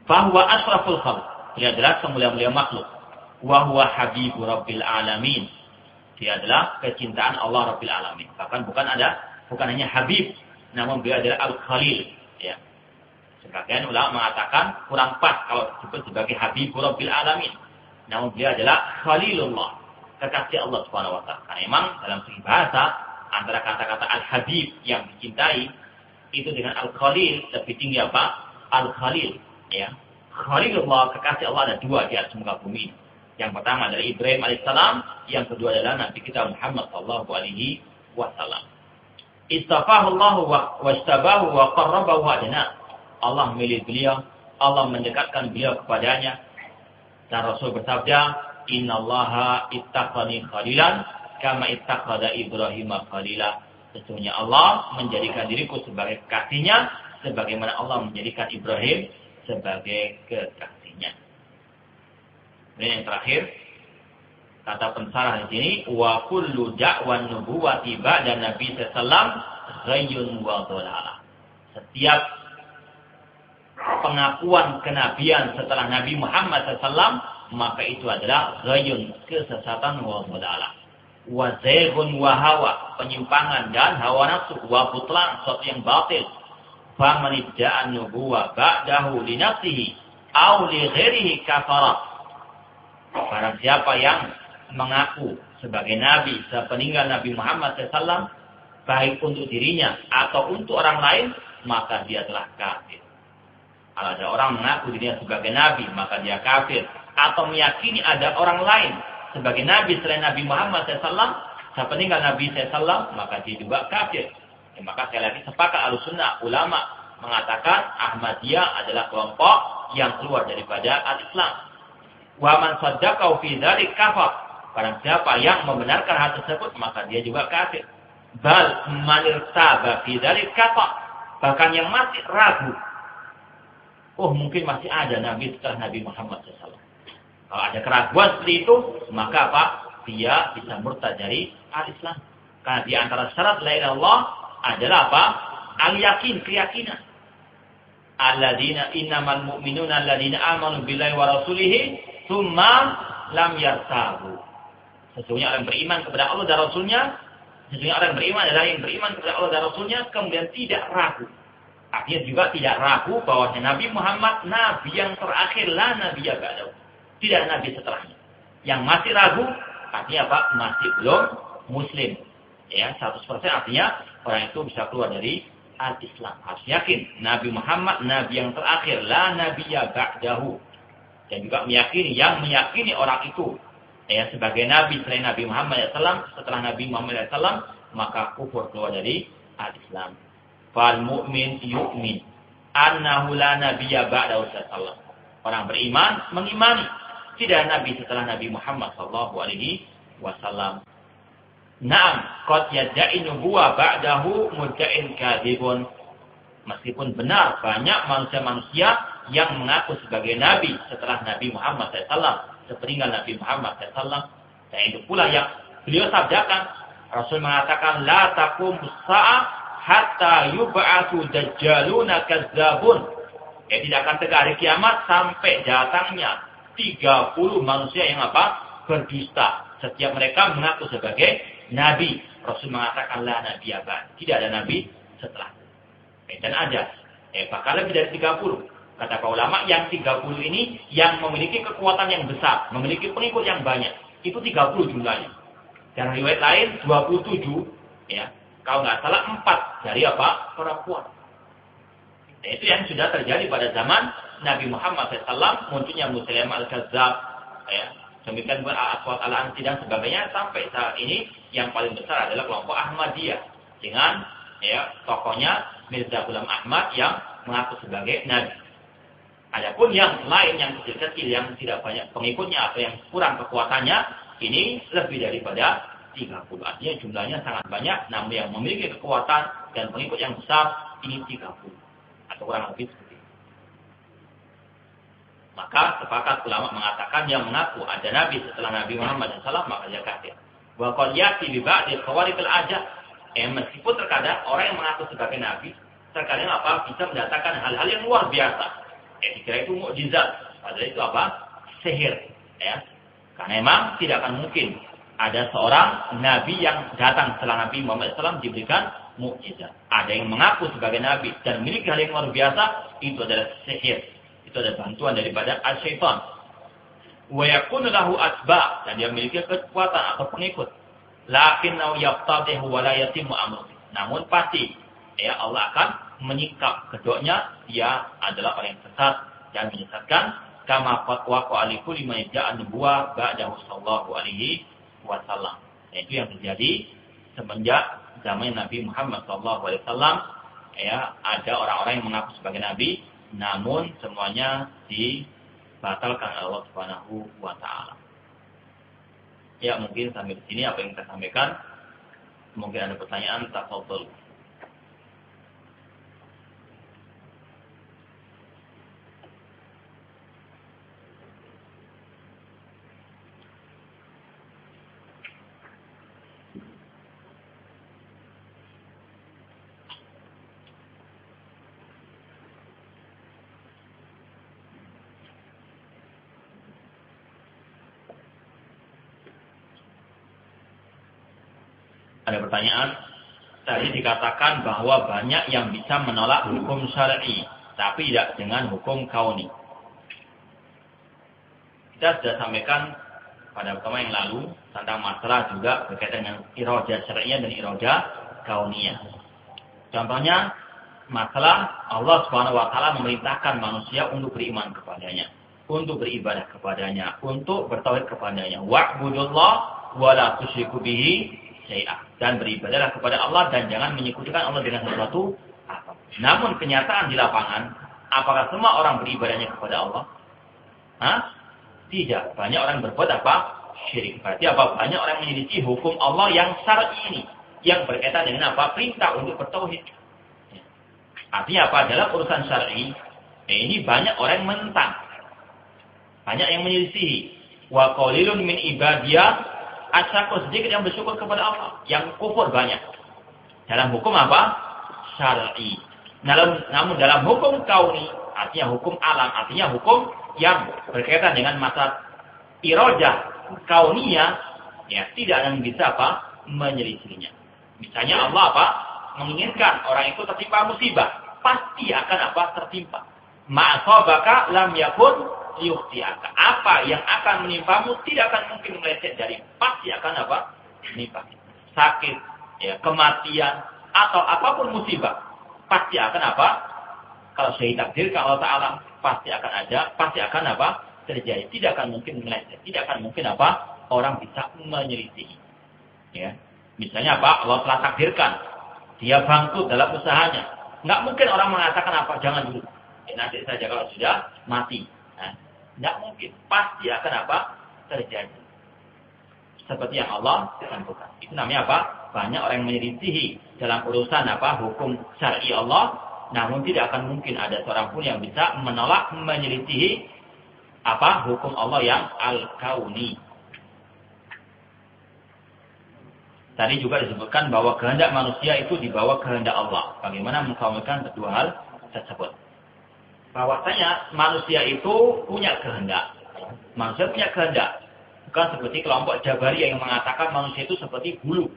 Fahuwa asraful khalq. Dia adalah semulia-mulia makhluk. Wa huwa habibu rabbil alamin. Dia adalah kecintaan Allah Rabbil Alamin. Bahkan bukan hanya habib, namun beliau adalah Al-Khalil. Ya. Sebagian ulama mengatakan kurang pas kalau disebut sebagai Habib Rabbil Alamin. Namun beliau adalah Khalilullah, kekasih Allah Subhanahu wa taala. Karena memang dalam segi bahasa antara kata-kata Al-Habib yang dicintai itu dengan Al-Khalil lebih tinggi apa? Al-Khalil, ya. Khalilullah, kekasih Allah ada dua di atas muka bumi. Yang pertama adalah Ibrahim alaihissalam, yang kedua adalah Nabi kita Muhammad sallallahu alaihi wasallam. Istafahu Allah wa istabahu wa qarrabahu adna. Allah memilih beliau, Allah mendekatkan beliau kepadanya. Dan Rasul bersabda, "Innallaha ittakhadhani khalilan kama ittakhadha Ibrahim khalila." Sesungguhnya Allah menjadikan diriku sebagai kekasihnya sebagaimana Allah menjadikan Ibrahim sebagai kekasihnya. Dan yang terakhir, kata pensarah di sini, wa kullu da'wan nubuwati ba'da Nabi sallallahu ghayyun wa dhalalah. Setiap pengakuan kenabian setelah Nabi Muhammad sallallahu maka itu adalah ghayyun, kesesatan, wa dhalalah. Wa zaygun wa hawa, penyimpangan dan hawa nafsu, wa butlan, sesuatu yang batil. Fa man idda'a nubuwah ba'dahu li nafsihi aw li ghairihi kafara. Barang siapa yang mengaku sebagai nabi sepeninggal Nabi Muhammad SAW, baik untuk dirinya atau untuk orang lain, maka dia telah kafir. Kalau ada orang mengaku dirinya sebagai nabi, maka dia kafir. Atau meyakini ada orang lain sebagai nabi selain Nabi Muhammad SAW, sepeninggal Nabi SAW, maka dia juga kafir. Ya, maka sekali lagi sepakat Ahlussunnah ulama mengatakan Ahmadiyah adalah kelompok yang keluar daripada al-Islam. Wa man saddaqahu fi dzalik kafar. Barang siapa yang membenarkan hal tersebut, maka dia juga kafir. Bal man irtaba fi dzalik kafar. Bahkan yang masih ragu, mungkin masih ada nabi setelah Nabi Muhammad SAW. Kalau ada keraguan seperti itu, maka apa? Dia bisa murtad dari al-Islam. Karena di antara syarat la ilaha illallah adalah apa? Al-yakin, keyakinan. Alladzina innamal mu'minuna alladzina amanu billahi wa rasulihi tsumma lam yartabu. Sesungguhnya orang beriman kepada Allah dan Rasulnya, sesungguhnya orang beriman adalah yang beriman kepada Allah dan Rasulnya, kemudian tidak ragu. Artinya juga tidak ragu bahwa Nabi Muhammad nabi yang terakhir, la nabiyya ba'dahu. Tidak ada nabi setelahnya. Yang masih ragu, artinya apa? Masih belum muslim. Ya, 100% artinya orang itu bisa keluar dari al-Islam. Harus yakin Nabi Muhammad nabi yang terakhir, la nabiyya ba'dahu. Dan juga meyakini orang itu sebagai nabi selain Nabi Muhammad SAW, setelah Nabi Muhammad SAW, maka kufur keluar dari al-Islam. Fal mu'min yu'min. annahu la nabiyya ba'dahu sallallahu. Orang beriman mengimani tidak nabi setelah Nabi Muhammad sallallahu alaihi wasallam. Naam, qad yad'i nubuwah ba'dahu mudda'in kadzibun. Meskipun benar banyak manusia-manusia yang mengaku sebagai nabi setelah Nabi Muhammad SAW, sepeninggal Nabi Muhammad SAW, dan itu pula yang beliau sabdakan. Rasul mengatakan, la taqum sa'ah hatta yub'atsu dajjaluna kazzabun. Tidak akan tegak hari kiamat sampai datangnya 30 manusia yang berdusta. Setiap mereka mengaku sebagai nabi. Rasul mengatakan, la nabiyya ba'd. Tidak ada nabi setelah. Dan ada, bahkan lebih dari 30. Kata para ulama, yang 30 ini yang memiliki kekuatan yang besar, memiliki pengikut yang banyak. Itu 30 jumlahnya. Dan riwayat lain 27, ya. Kalau nggak salah 4 dari perempuan. Dan itu yang sudah terjadi pada zaman Nabi Muhammad SAW, munculnya Musailamah al-Kazzab, ya. Demikian pun Al-Aswad al-Ansi dan sebagainya. Sampai saat ini yang paling besar adalah kelompok Ahmadiyah dengan tokohnya Mirza Ghulam Ahmad yang mengaku sebagai nabi. Adapun yang lain yang kecil-kecil yang tidak banyak pengikutnya atau yang kurang kekuatannya, ini lebih daripada 30. Artinya jumlahnya sangat banyak, namun yang memiliki kekuatan dan pengikut yang besar ini 30 atau kurang lebih seperti itu. Maka sepakat ulama mengatakan yang mengaku ada nabi setelah Nabi Muhammad SAW maka dia kafir. Wa qad yati bi ba'di khawarifil aja. Meskipun terkadang orang yang mengaku sebagai nabi terkadang bisa mendatangkan hal-hal yang luar biasa. Dikira itu mukjizat, padahal itu sihir, ya. Karena memang tidak akan mungkin ada seorang nabi yang datang setelah Nabi Muhammad SAW diberikan mukjizat. Ada yang mengaku sebagai nabi dan memiliki hal yang luar biasa, itu adalah sihir. Itu adalah bantuan daripada syaitan. Wa yakunu lahu atba, dan dia memiliki kekuatan atau pengikut. Lakinnau yaftadihu wa la yatimmu amruhu. Namun pasti Allah akan menyingkap kedoknya, dia adalah orang yang sesat dan menyesatkan. Kama fatwa aliku lima ja'an nubuwah ba'dahu sallallahu alaihi wasallam. Itu yang terjadi semenjak zaman Nabi Muhammad sallallahu alaihi wasallam. Ada orang-orang yang mengaku sebagai nabi, namun semuanya dibatalkan oleh Allah Subhanahu wa taala. Ya, mungkin sampai di sini apa yang kita sampaikan. Mungkin ada pertanyaan, tafadhol. Ada pertanyaan, tadi dikatakan bahwa banyak yang bisa menolak hukum syar'i, tapi tidak dengan hukum kauni. Kita sudah sampaikan pada pertemuan yang lalu tentang masalah juga berkaitan dengan iradah syar'iyah dan iradah kauniyah. Contohnya, masalah Allah Subhanahu wa taala memerintahkan manusia untuk beriman kepadanya, untuk beribadah kepadanya, untuk bertauhid kepadanya. Wa'budullah wa la tusyriku bihi syai'ah, dan beribadahlah kepada Allah dan jangan menyekutukan Allah dengan sesuatu apa. Namun kenyataan di lapangan, apakah semua orang beribadahnya kepada Allah? Tidak. Banyak orang berbuat syirik. Berarti banyak orang menyelisih hukum Allah yang syar'i ini, yang berkaitan dengan perintah untuk bertauhid. Artinya dalam urusan syar'i ini banyak orang yang menentang, banyak yang menyelisihi. Wa qalilun min ibadiyah asyakur, sedikit yang bersyukur kepada Allah, yang kufur banyak. Dalam hukum syar'i. Namun dalam hukum kauni, artinya hukum alam, artinya hukum yang berkaitan dengan masa iradah kauniyah, tidak ada yang bisa menyelisihinya. Misalnya Allah menginginkan orang itu tertimpa musibah, pasti akan tertimpa. Ma'asabaka lam yakun liyukhtiaka. Apa yang akan menimpamu tidak akan mungkin meleset dari, pasti akan menimpa. Sakit, kematian atau apapun musibah, pasti akan kalau sudah ditakdirkan Allah Taala, pasti akan ada, pasti akan terjadi. Tidak akan mungkin meleset, tidak akan mungkin orang bisa menyelisihi. Misalnya Allah telah takdirkan dia bangkrut dalam usahanya, Nggak mungkin orang mengatakan apa, jangan dulu. Nanti saja kalau sudah mati. Nah, nggak mungkin. Pasti akan apa? Terjadi. Seperti yang Allah tentukan. Itu namanya apa? Banyak orang yang menyelisihi dalam urusan apa? Hukum syar'i Allah. Namun tidak akan mungkin ada seorang pun yang bisa menolak, menyelisihi apa? Hukum Allah yang al-kauni. Tadi juga disebutkan bahwa kehendak manusia itu dibawa kehendak Allah. Bagaimana mengkaumkan kedua hal tersebut? Bahwasanya manusia itu punya kehendak. Manusia punya kehendak. Bukan seperti kelompok Jabari yang mengatakan manusia itu seperti bulu,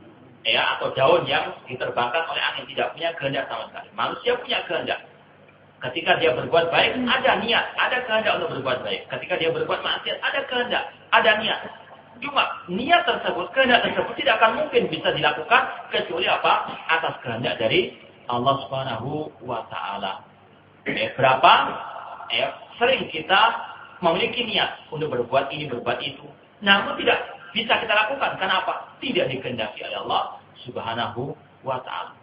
ya, atau daun yang diterbangkan oleh angin, tidak punya kehendak sama sekali. Manusia punya kehendak. Ketika dia berbuat baik, ada niat, ada kehendak untuk berbuat baik. Ketika dia berbuat maksiat, ada kehendak, ada niat. Cuma niat tersebut, kehendak tersebut tidak akan mungkin bisa dilakukan kecuali apa? Atas kehendak dari Allah Subhanahu wa taala. Berapa sering kita memiliki niat untuk berbuat ini, berbuat itu. Namun tidak bisa kita lakukan. Kenapa? Tidak dikehendaki oleh Allah Subhanahu wa taala.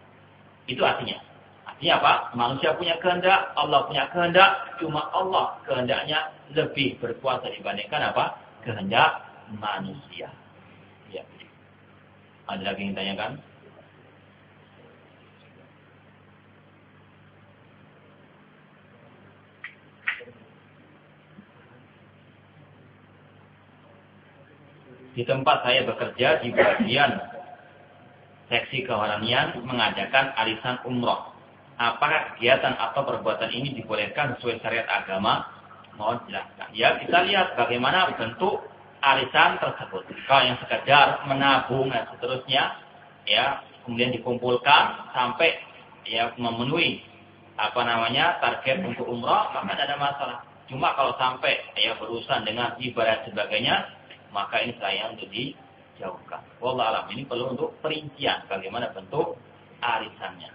Itu artinya. Artinya apa? Manusia punya kehendak, Allah punya kehendak, cuma Allah kehendaknya lebih berkuasa dibandingkan apa? Kehendak manusia. Ya. Ada lagi yang ditanyakan? Di tempat saya bekerja di bagian seksi kerohanian mengadakan arisan umroh. Apakah kegiatan atau perbuatan ini dibolehkan sesuai syariat agama? Mohon jelaskan. Ya, kita lihat bagaimana bentuk arisan tersebut. Kalau yang sekedar menabung dan seterusnya, ya, kemudian dikumpulkan sampai ya memenuhi target untuk umroh, maka tidak ada masalah. Cuma kalau sampai ya berurusan dengan ibadah sebagainya, maka ini sayang untuk dijauhkan. Wallahu a'lam. Ini perlu untuk perincian bagaimana bentuk arisannya.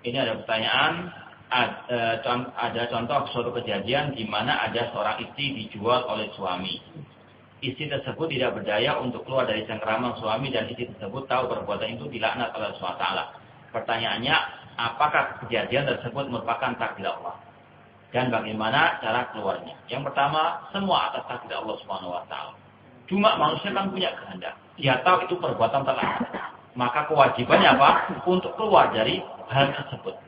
Ini ada pertanyaan, ada contoh suatu kejadian di mana ada seorang istri dijual oleh suami. Istri tersebut tidak berdaya untuk keluar dari cengkeraman suami dan istri tersebut tahu perbuatan itu dilaknat oleh Allah SWT. Pertanyaannya, apakah kejadian tersebut merupakan takdir Allah? Dan bagaimana cara keluarnya? Yang pertama, semua atas takdir Allah SWT. Cuma manusia kan punya kehendak. Dia tahu itu perbuatan terlarang. Maka kewajibannya apa? Untuk keluar dari hal tersebut.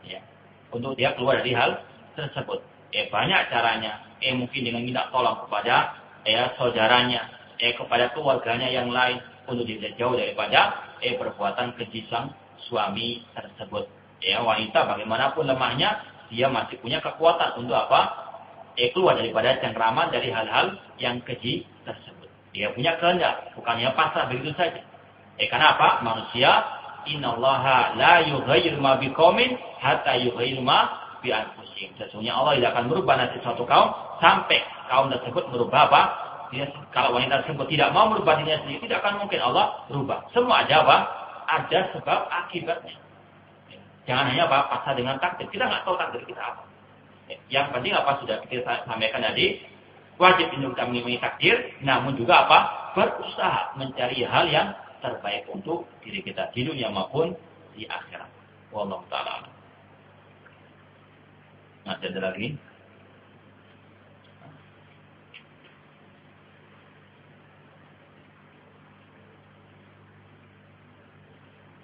Ya. Untuk dia keluar dari hal tersebut. Banyak caranya. Mungkin dengan minta tolong kepada saudaranya, kepada keluarganya yang lain untuk dia jauh daripada perbuatan keji sang suami tersebut. Wanita bagaimanapun lemahnya, dia masih punya kekuatan untuk apa? Keluar daripada cengkraman dari hal-hal yang keji tersebut. Dia punya kehendak, bukannya pasrah begitu saja. Karena apa? Manusia, innallaha la yughayyiru ma biqaumin hatta yughayyiru ma bi anfusihim. Sesungguhnya Allah tidak akan merubah nasib suatu kaum sampai kaum tersebut merubah apa? Kalau wanita tersebut tidak mau merubah dirinya sendiri, tidak akan mungkin Allah rubah. Semua ada apa? Ada sebab akibatnya. Jangan hanya apa? Pasrah dengan takdir. Kita nggak tahu takdir kita apa. Yang penting apa sudah kita sampaikan tadi, wajib untuk kita mengimani takdir, namun juga apa? Berusaha mencari hal yang terbaik untuk diri kita di dunia maupun di akhirat. Wallahu ta'ala. Ada lagi?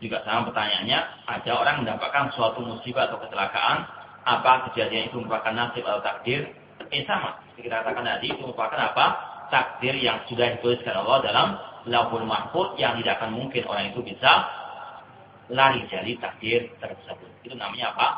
Juga sama pertanyaannya, ada orang mendapatkan suatu musibah atau kecelakaan, apa kejadian itu merupakan nasib atau takdir? Sama. Seperti kita katakan tadi, itu merupakan apa? Takdir yang sudah dituliskan Allah dalam Lauhul Mahfuz, yang tidak akan mungkin orang itu bisa lari dari takdir tersebut. Itu namanya apa?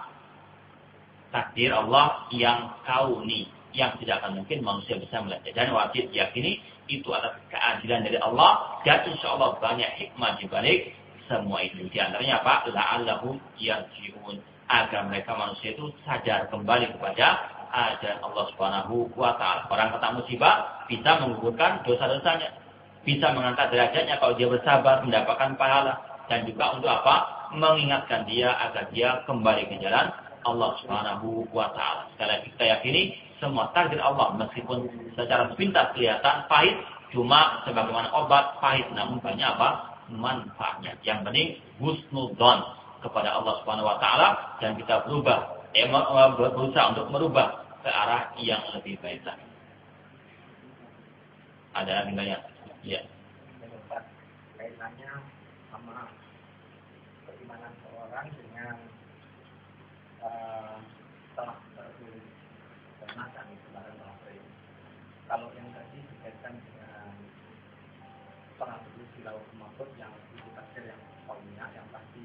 Takdir Allah yang kauni, yang tidak akan mungkin manusia bisa melihat. Dan wajib diyakini itu adalah keadilan dari Allah, dan insya Allah banyak hikmah di balik semua itu. Di antaranya apa? La'allahum yarji'un, agar mereka manusia itu sadar kembali kepada ajaran Allah Subhanahu wa taala. Orang kena musibah bisa menggugurkan dosa-dosanya, bisa mengangkat derajatnya kalau dia bersabar, mendapatkan pahala. dan juga untuk apa? Mengingatkan dia agar dia kembali ke jalan Allah Subhanahu wa taala. Sekali lagi kita yakini semua takdir Allah meskipun secara sepintas kelihatan pahit, cuma sebagaimana obat pahit namun banyak apa? Manfaatnya. Yang penting husnudzon kepada Allah Subhanahu wa taala dan kita berusaha untuk merubah ke arah yang lebih baik lagi. Ada nilainya? Ya. Kaitannya sama keimanan seorang dengan telah tertulis kenakan kepada Allah. Kalau yang tadi dikaitkan dengan telah tertulis di lauh mahfuz yang itu tafsir yang kaumnya yang pasti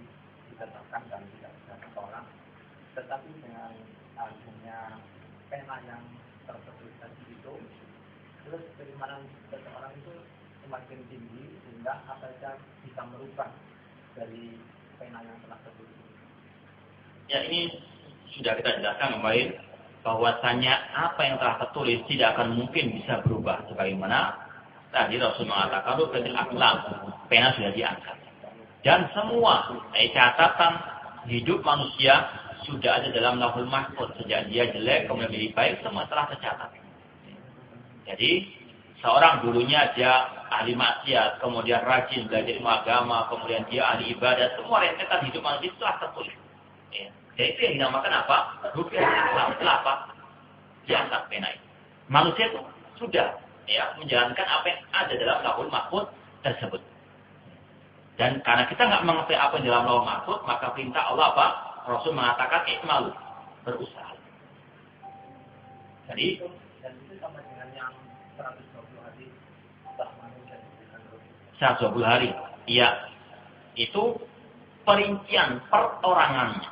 ditetapkan dan tidak bisa tertolak. Tetapi dengan adanya pena yang tertulis tadi itu, terus keimanan seseorang itu semakin tinggi sehingga apa saja bisa merubah dari pena yang telah tertulis. Ya, ini sudah kita jelaskan kemarin bahwasanya apa yang telah tertulis tidak akan mungkin bisa berubah sebagaimana tadi Rasul mengatakan rufatil aqlam, pena sudah diangkat. Dan semua catatan hidup manusia sudah ada dalam lauhul mahfuz. Sejak dia jelek kemudian menjadi baik semua telah tercatat. Jadi seorang dulunya dia ahli maksiat, kemudian rajin belajar ilmu agama, kemudian dia ahli ibadah, semua rentetan hidup manusia telah tertulis. Ya. Jadi itu yang dinamakan apa? Rufi'il aqlam. Setelah apa? Diangkat pena itu. Manusia itu sudah menjalankan apa yang ada dalam lauhul mahfuz tersebut. Dan karena kita nggak mengerti apa yang dalam lauhul mahfuz, maka perintah Allah apa? Rasul mengatakan ikmalu, berusaha. Jadi dan itu sama dengan yang 120 hari setelah manusia diberikan ruh. 120 hari. Iya. Itu perincian perorangannya.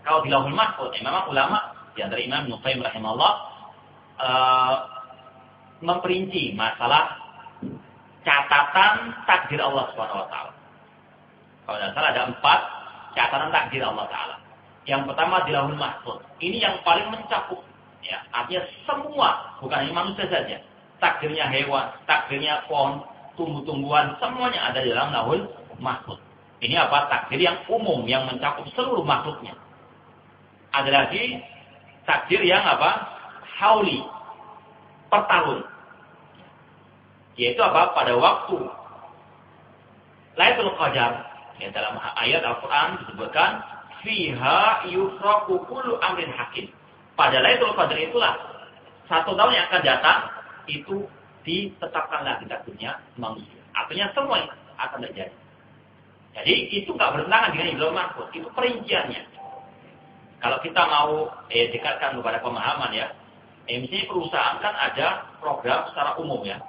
Kalau di lauhul mahfuz, memang ulama di antara Imam Ibnu Qayyim rahimahullah memperinci masalah catatan takdir Allah Subhanahu wa taala. Kalau tidak salah ada 4 catatan takdir Allah taala. Yang pertama di lauhul mahfuz. Ini yang paling mencakup, ya, artinya semua, bukan hanya manusia saja. Takdirnya hewan, takdirnya pohon, tumbuh-tumbuhan, semuanya ada di dalam lauhul mahfuz. Ini apa? Takdir yang umum yang mencakup seluruh makhluknya. Ada lagi takdir yang apa? Hauli, per tahun. Yaitu apa? Pada waktu Lailatul Qadar, ya, dalam ayat Al-Quran disebutkan fiha yufraqu kullu amrin hakim. Pada Lailatul Qadar itulah 1 tahun yang akan datang itu ditetapkan lagi takdirnya manusia. Artinya semua akan terjadi. Jadi itu nggak bertentangan dengan ilmu mahfuz, itu perinciannya. Kalau kita mau dekatkan kepada pemahaman ya, misalnya perusahaan kan ada program secara umum ya.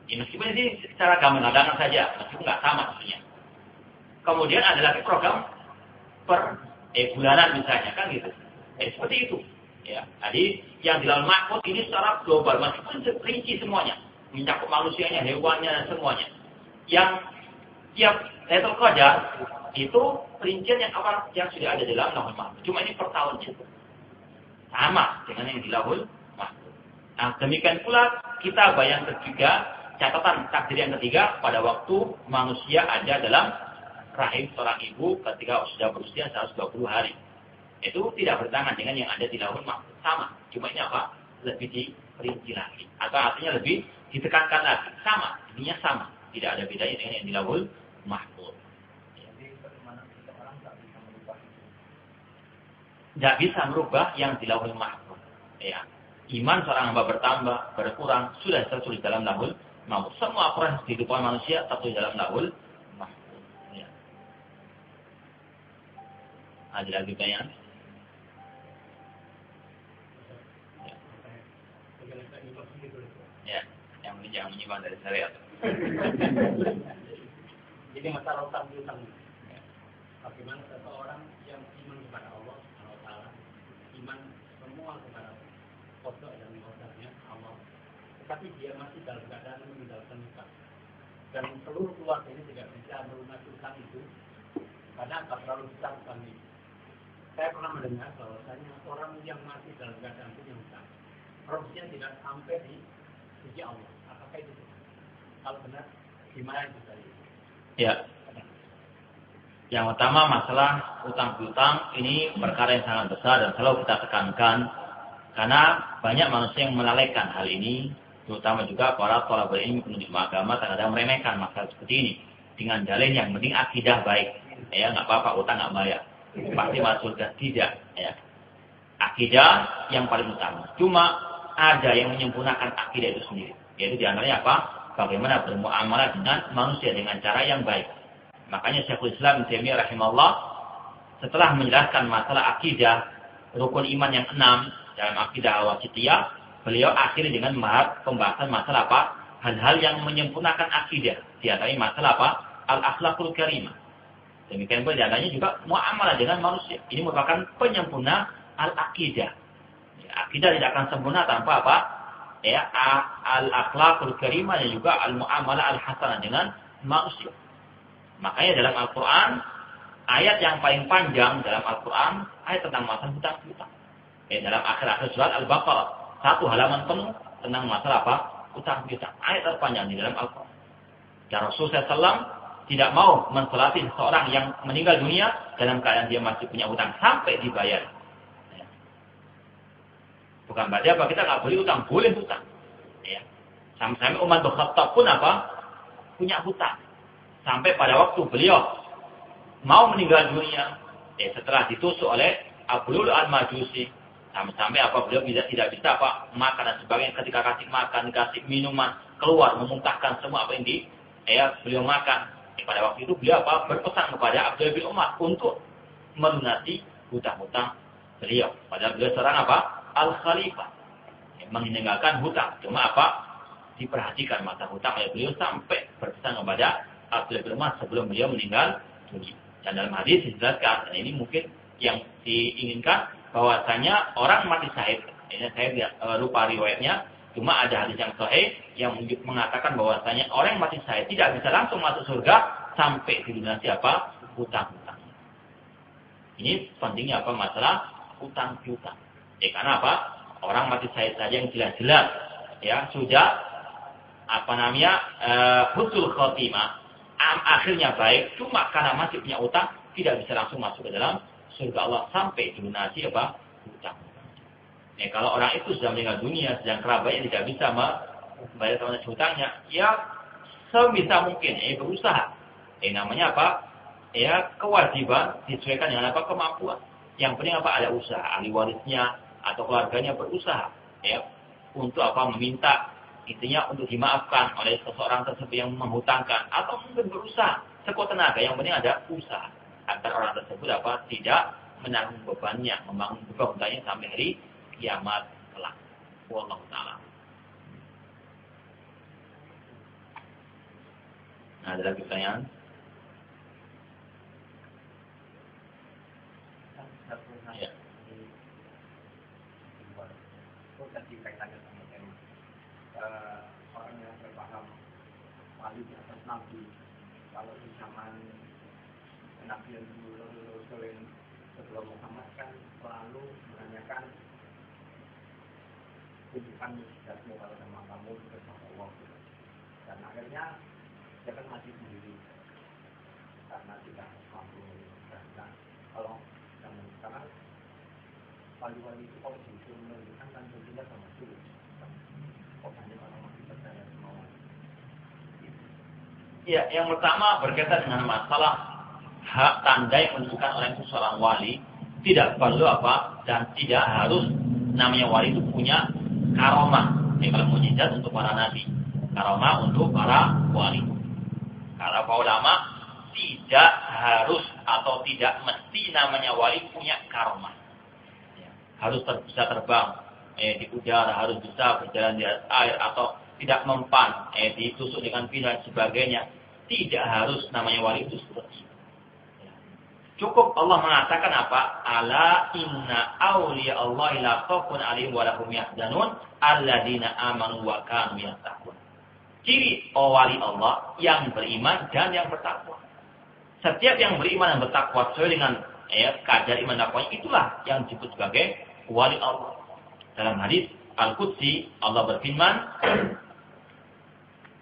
Meskipun ini secara gambaran saja, meskipun nggak sama maksudnya. Kemudian ada lagi program per bulanan misalnya kan gitu. Seperti itu. Ya. Jadi yang di dalam mahfuz ini secara global meskipun rinci semuanya, mencakup manusianya, hewannya dan semuanya. Yang tiap Lailatul Qadar itu rincian yang apa yang sudah ada di dalam lauhul mahfuz. Cuma ini per tahunnya. Sama dengan yang di lauhul mahfuz. Nah, demikian pula kita bayang ketiga, catatan takdir yang ketiga pada waktu manusia ada dalam rahim seorang ibu ketika sudah berusia 120 hari. Itu tidak bertentangan dengan yang ada di lauhul mahfuz. Sama. Cuma ini apa? Lebih diperinci lagi. Atau artinya lebih ditekankan lagi. Sama. Intinya sama. Tidak ada bedanya dengan yang di lauhul mahfuz. Tidak bisa merubah yang di lauhul mahfuz. Ya. Iman seorang hamba bertambah, berkurang, sudah tertulis dalam lauhul mahfuz. Semua proses kehidupan manusia tertulis dalam lauhul mahfuz. Ya. Ada lagi banyak? Ya. Yang ini jangan menyimpang dari syariat. Jadi masalah utang-utang. Bagaimana seseorang yang iman kepada Allah Taala, iman semua kepada kodok dan kodoknya Allah, tetapi dia masih dalam keadaan meninggalkan utang. Dan seluruh keluarga ini tidak bisa melunasi utang itu karena tak terlalu besar utang ini. Saya pernah mendengar bahwasanya orang yang masih dalam keadaan punya utang, progresnya tidak sampai di sisi Allah. Apakah itu? Kalau benar, gimana itu tadi? Ya. Yang pertama masalah utang piutang ini perkara yang sangat besar dan selalu kita tekankan karena banyak manusia yang melalaikan hal ini, terutama juga para thalabul ilmi penuntut agama terkadang meremehkan masalah seperti ini dengan dalil yang penting akidah baik. Ya, nggak apa-apa utang nggak bayar, pasti masuk surga, tidak. Ya. Akidah yang paling utama. Cuma ada yang menyempurnakan akidah itu sendiri, yaitu diantaranya apa? Bagaimana bermuamalah dengan manusia dengan cara yang baik. Makanya Syekhul Islam Ibnu Taimiyah rahimahullah setelah menjelaskan masalah akidah rukun iman yang 6 dalam akidah al-wasithiyah, beliau akhiri dengan pembahasan masalah apa? Hal-hal yang menyempurnakan akidah. Di antaranya masalah apa? Al-akhlaqul karimah. Demikian pula di antaranya juga muamalah dengan manusia. Ini merupakan penyempurna al-akidah. Ya, akidah tidak akan sempurna tanpa apa? Ya, al-akhlaqul karimah dan juga al-muamalah al-hasanah dengan manusia. Makanya dalam Al-Quran, ayat yang paling panjang dalam Al-Quran, ayat tentang masalah hutang piutang. Dalam akhir-akhir surat Al-Baqarah, 1 halaman penuh tentang masalah apa? Hutang piutang. Ayat terpanjang di dalam Al-Quran. Dan Rasulullah SAW tidak mau mensolati seorang yang meninggal dunia dalam keadaan dia masih punya hutang sampai dibayar. Bukan berarti apa kita nggak boleh hutang, boleh hutang. Ya. Sampai Umar bin Khattab pun apa? Punya hutang. Sampai pada waktu beliau mau meninggal dunia, setelah ditusuk oleh Abu Lu'lu' al-Majusi, sampai apa beliau tidak bisa apa makan dan sebagainya. Ketika kasih makan, kasih minuman, keluar memuntahkan semua apa yang beliau makan. Pada waktu itu beliau apa berpesan kepada Abdullah bin Umar untuk melunasi hutang-hutang beliau. Padahal beliau seorang apa al-khalifah, meninggalkan hutang. Cuma apa diperhatikan masa hutang oleh beliau sampai berpesan kepada Abdullah bin Umar sebelum beliau meninggal dunia. Dan dalam hadis dijelaskan, dan ini mungkin yang diinginkan bahwasanya orang mati syahid. Ini saya lupa riwayatnya, cuma ada hadis yang sahih yang mengatakan bahwasanya orang yang mati syahid tidak bisa langsung masuk surga sampai dilunasi apa? Hutang-hutang. Ini pentingnya apa? Masalah hutang piutang. Karena apa? Orang mati syahid saja yang jelas-jelas ya sudah husnul khotimah, akhirnya baik, cuma karena masih punya utang tidak bisa langsung masuk ke dalam surga Allah sampai dilunasi apa? Hutang. Kalau orang itu sudah meninggal dunia, sedang kerabatnya tidak bisa membayar lunasi hutangnya, ya sebisa mungkin berusaha. Namanya apa? Kewajiban disesuaikan dengan apa? Kemampuan. Yang penting apa? Ada usaha, ahli warisnya atau keluarganya berusaha untuk apa? Meminta intinya untuk dimaafkan oleh seseorang tersebut yang menghutangkan, atau mungkin berusaha sekuat tenaga. Yang penting ada usaha agar orang tersebut apa? Tidak menanggung bebannya, membangun beban hutangnya sampai hari kiamat kelak. Wallahu ta'ala. Nah, ada lagi pertanyaan? Ya. Orang yang berpaham wali di atas nabi, kalau di zaman Nabi yang dulu sebelum Muhammad kan selalu menanyakan tunjukkan mujizatmu kalau sama kamu bersama Allah, dan akhirnya dia kan mati sendiri karena tidak mampu. Nah, kalau zaman sekarang wali-wali itu kalau disuruh menunjukkan kan tentunya sama sulit. Ya, yang pertama berkaitan dengan masalah hak tanda yang menunjukkan orang itu seorang wali, tidak perlu apa dan tidak harus namanya wali itu punya karomah. Kalau mujizat untuk para nabi, karomah untuk para wali. Karena para ulama tidak harus atau tidak mesti namanya wali punya karomah. Harus bisa terbang di udara, harus bisa berjalan di atas air, atau tidak mempan, ditusuk dengan pisau dan sebagainya. Tidak harus namanya wali itu seperti itu. Cukup Allah mengatakan apa? Ala inna awliya Allah la khaufun 'alaihim wa lahum yahzanun alladzina amanu wa kanu yattaqun. Ciri wali Allah yang beriman dan yang bertakwa. Setiap yang beriman dan bertakwa sesuai dengan kadar iman takwanya, itulah yang disebut sebagai wali Allah. Dalam hadis Al-Qudsi Allah berfirman,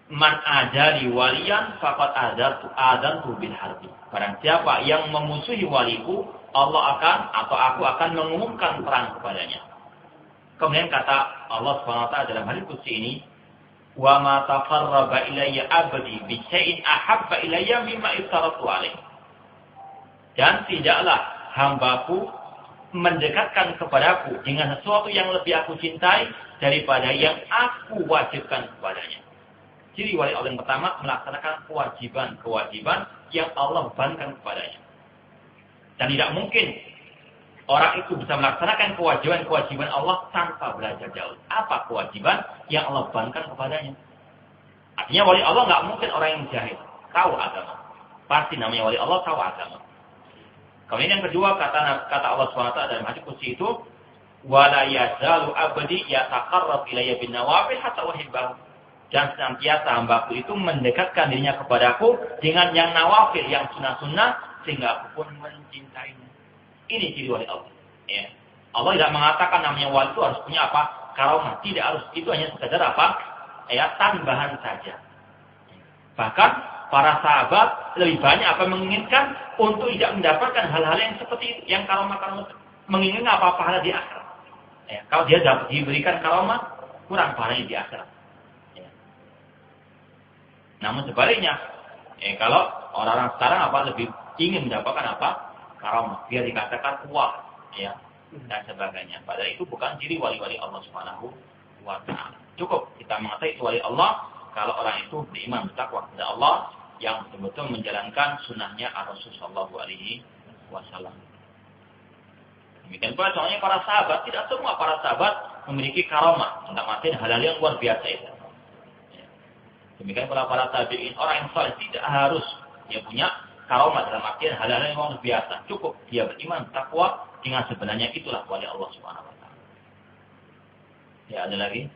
"Man ajali waliyan faqad adantu bil harbi. Barang siapa yang memusuhi waliku, Allah akan atau aku akan mengumumkan perang kepadanya. Kemudian kata Allah SWT dalam hadits qudsi ini, wa ma taqarraba ilayya 'abdi bi syai'in ahabba ilayya mimma iftaratu alaihi. Dan tidaklah hambaku mendekatkan kepadaku dengan sesuatu yang lebih aku cintai daripada yang aku wajibkan kepadanya. Ciri wali Allah yang pertama melaksanakan kewajiban-kewajiban yang Allah bebankan kepadanya. Dan tidak mungkin orang itu bisa melaksanakan kewajiban-kewajiban Allah tanpa belajar jauh. Apa kewajiban yang Allah bebankan kepadanya? Artinya wali Allah nggak mungkin orang yang jahil, tahu agama. Pasti namanya wali Allah tahu agama. Kemudian yang kedua kata Allah SWT dalam hadits qudsi itu, wala yazalu abdi yataqarrab ilayya bin nawafil hatta uhibbahu. Dan senantiasa hambaku itu mendekatkan dirinya kepadaku dengan yang nawafil, yang sunnah-sunnah, sehingga aku pun mencintainya. Ini ciri wali Allah. Ya. Allah tidak mengatakan namanya wali itu harus punya apa? Karamah. Tidak harus. Itu hanya sekedar apa? Ya, tambahan saja. Bahkan para sahabat lebih banyak apa menginginkan untuk tidak mendapatkan hal-hal yang seperti itu, yang karamah-karamah, menginginkan apa pahala di akhirat. Ya. Kalau dia dapat diberikan karamah, kurang pahalanya di akhirat. Namun sebaliknya, kalau orang-orang sekarang lebih ingin mendapatkan karamah, biar dikatakan wah, dan sebagainya. Padahal itu bukan ciri wali-wali Allah Subhanahu wa Ta'ala. Cukup kita mengatakan itu wali Allah kalau orang itu beriman bertakwa kepada Allah, yang betul-betul menjalankan sunnahnya Rasul Sallallahu Alaihi Wasallam. Demikian pula contohnya para sahabat. Tidak semua para sahabat memiliki karamah, enggak mati hal-hal yang luar biasa itu. Demikian pula para tabi'in, orang yang saleh tidak harus dia punya karamah dalam artian hal-hal yang luar biasa. Cukup dia beriman, takwa, dengan sebenarnya itulah wali Allah Subhanahu wa Ta'ala. Ya, ada lagi?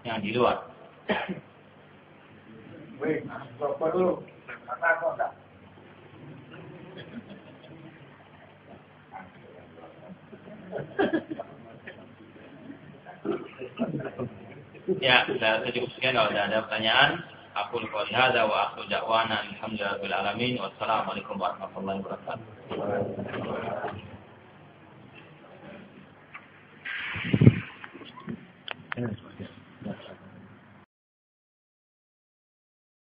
Yang di luar. Wih, bapak dulu. Kata kok enggak? Ya, sudah cukup sekian. Kalau ada pertanyaan, aku qouli hadza wa akhiru da'wana alhamdulillahi rabbil alamin. Wassalamualaikum warahmatullahi wabarakatuh.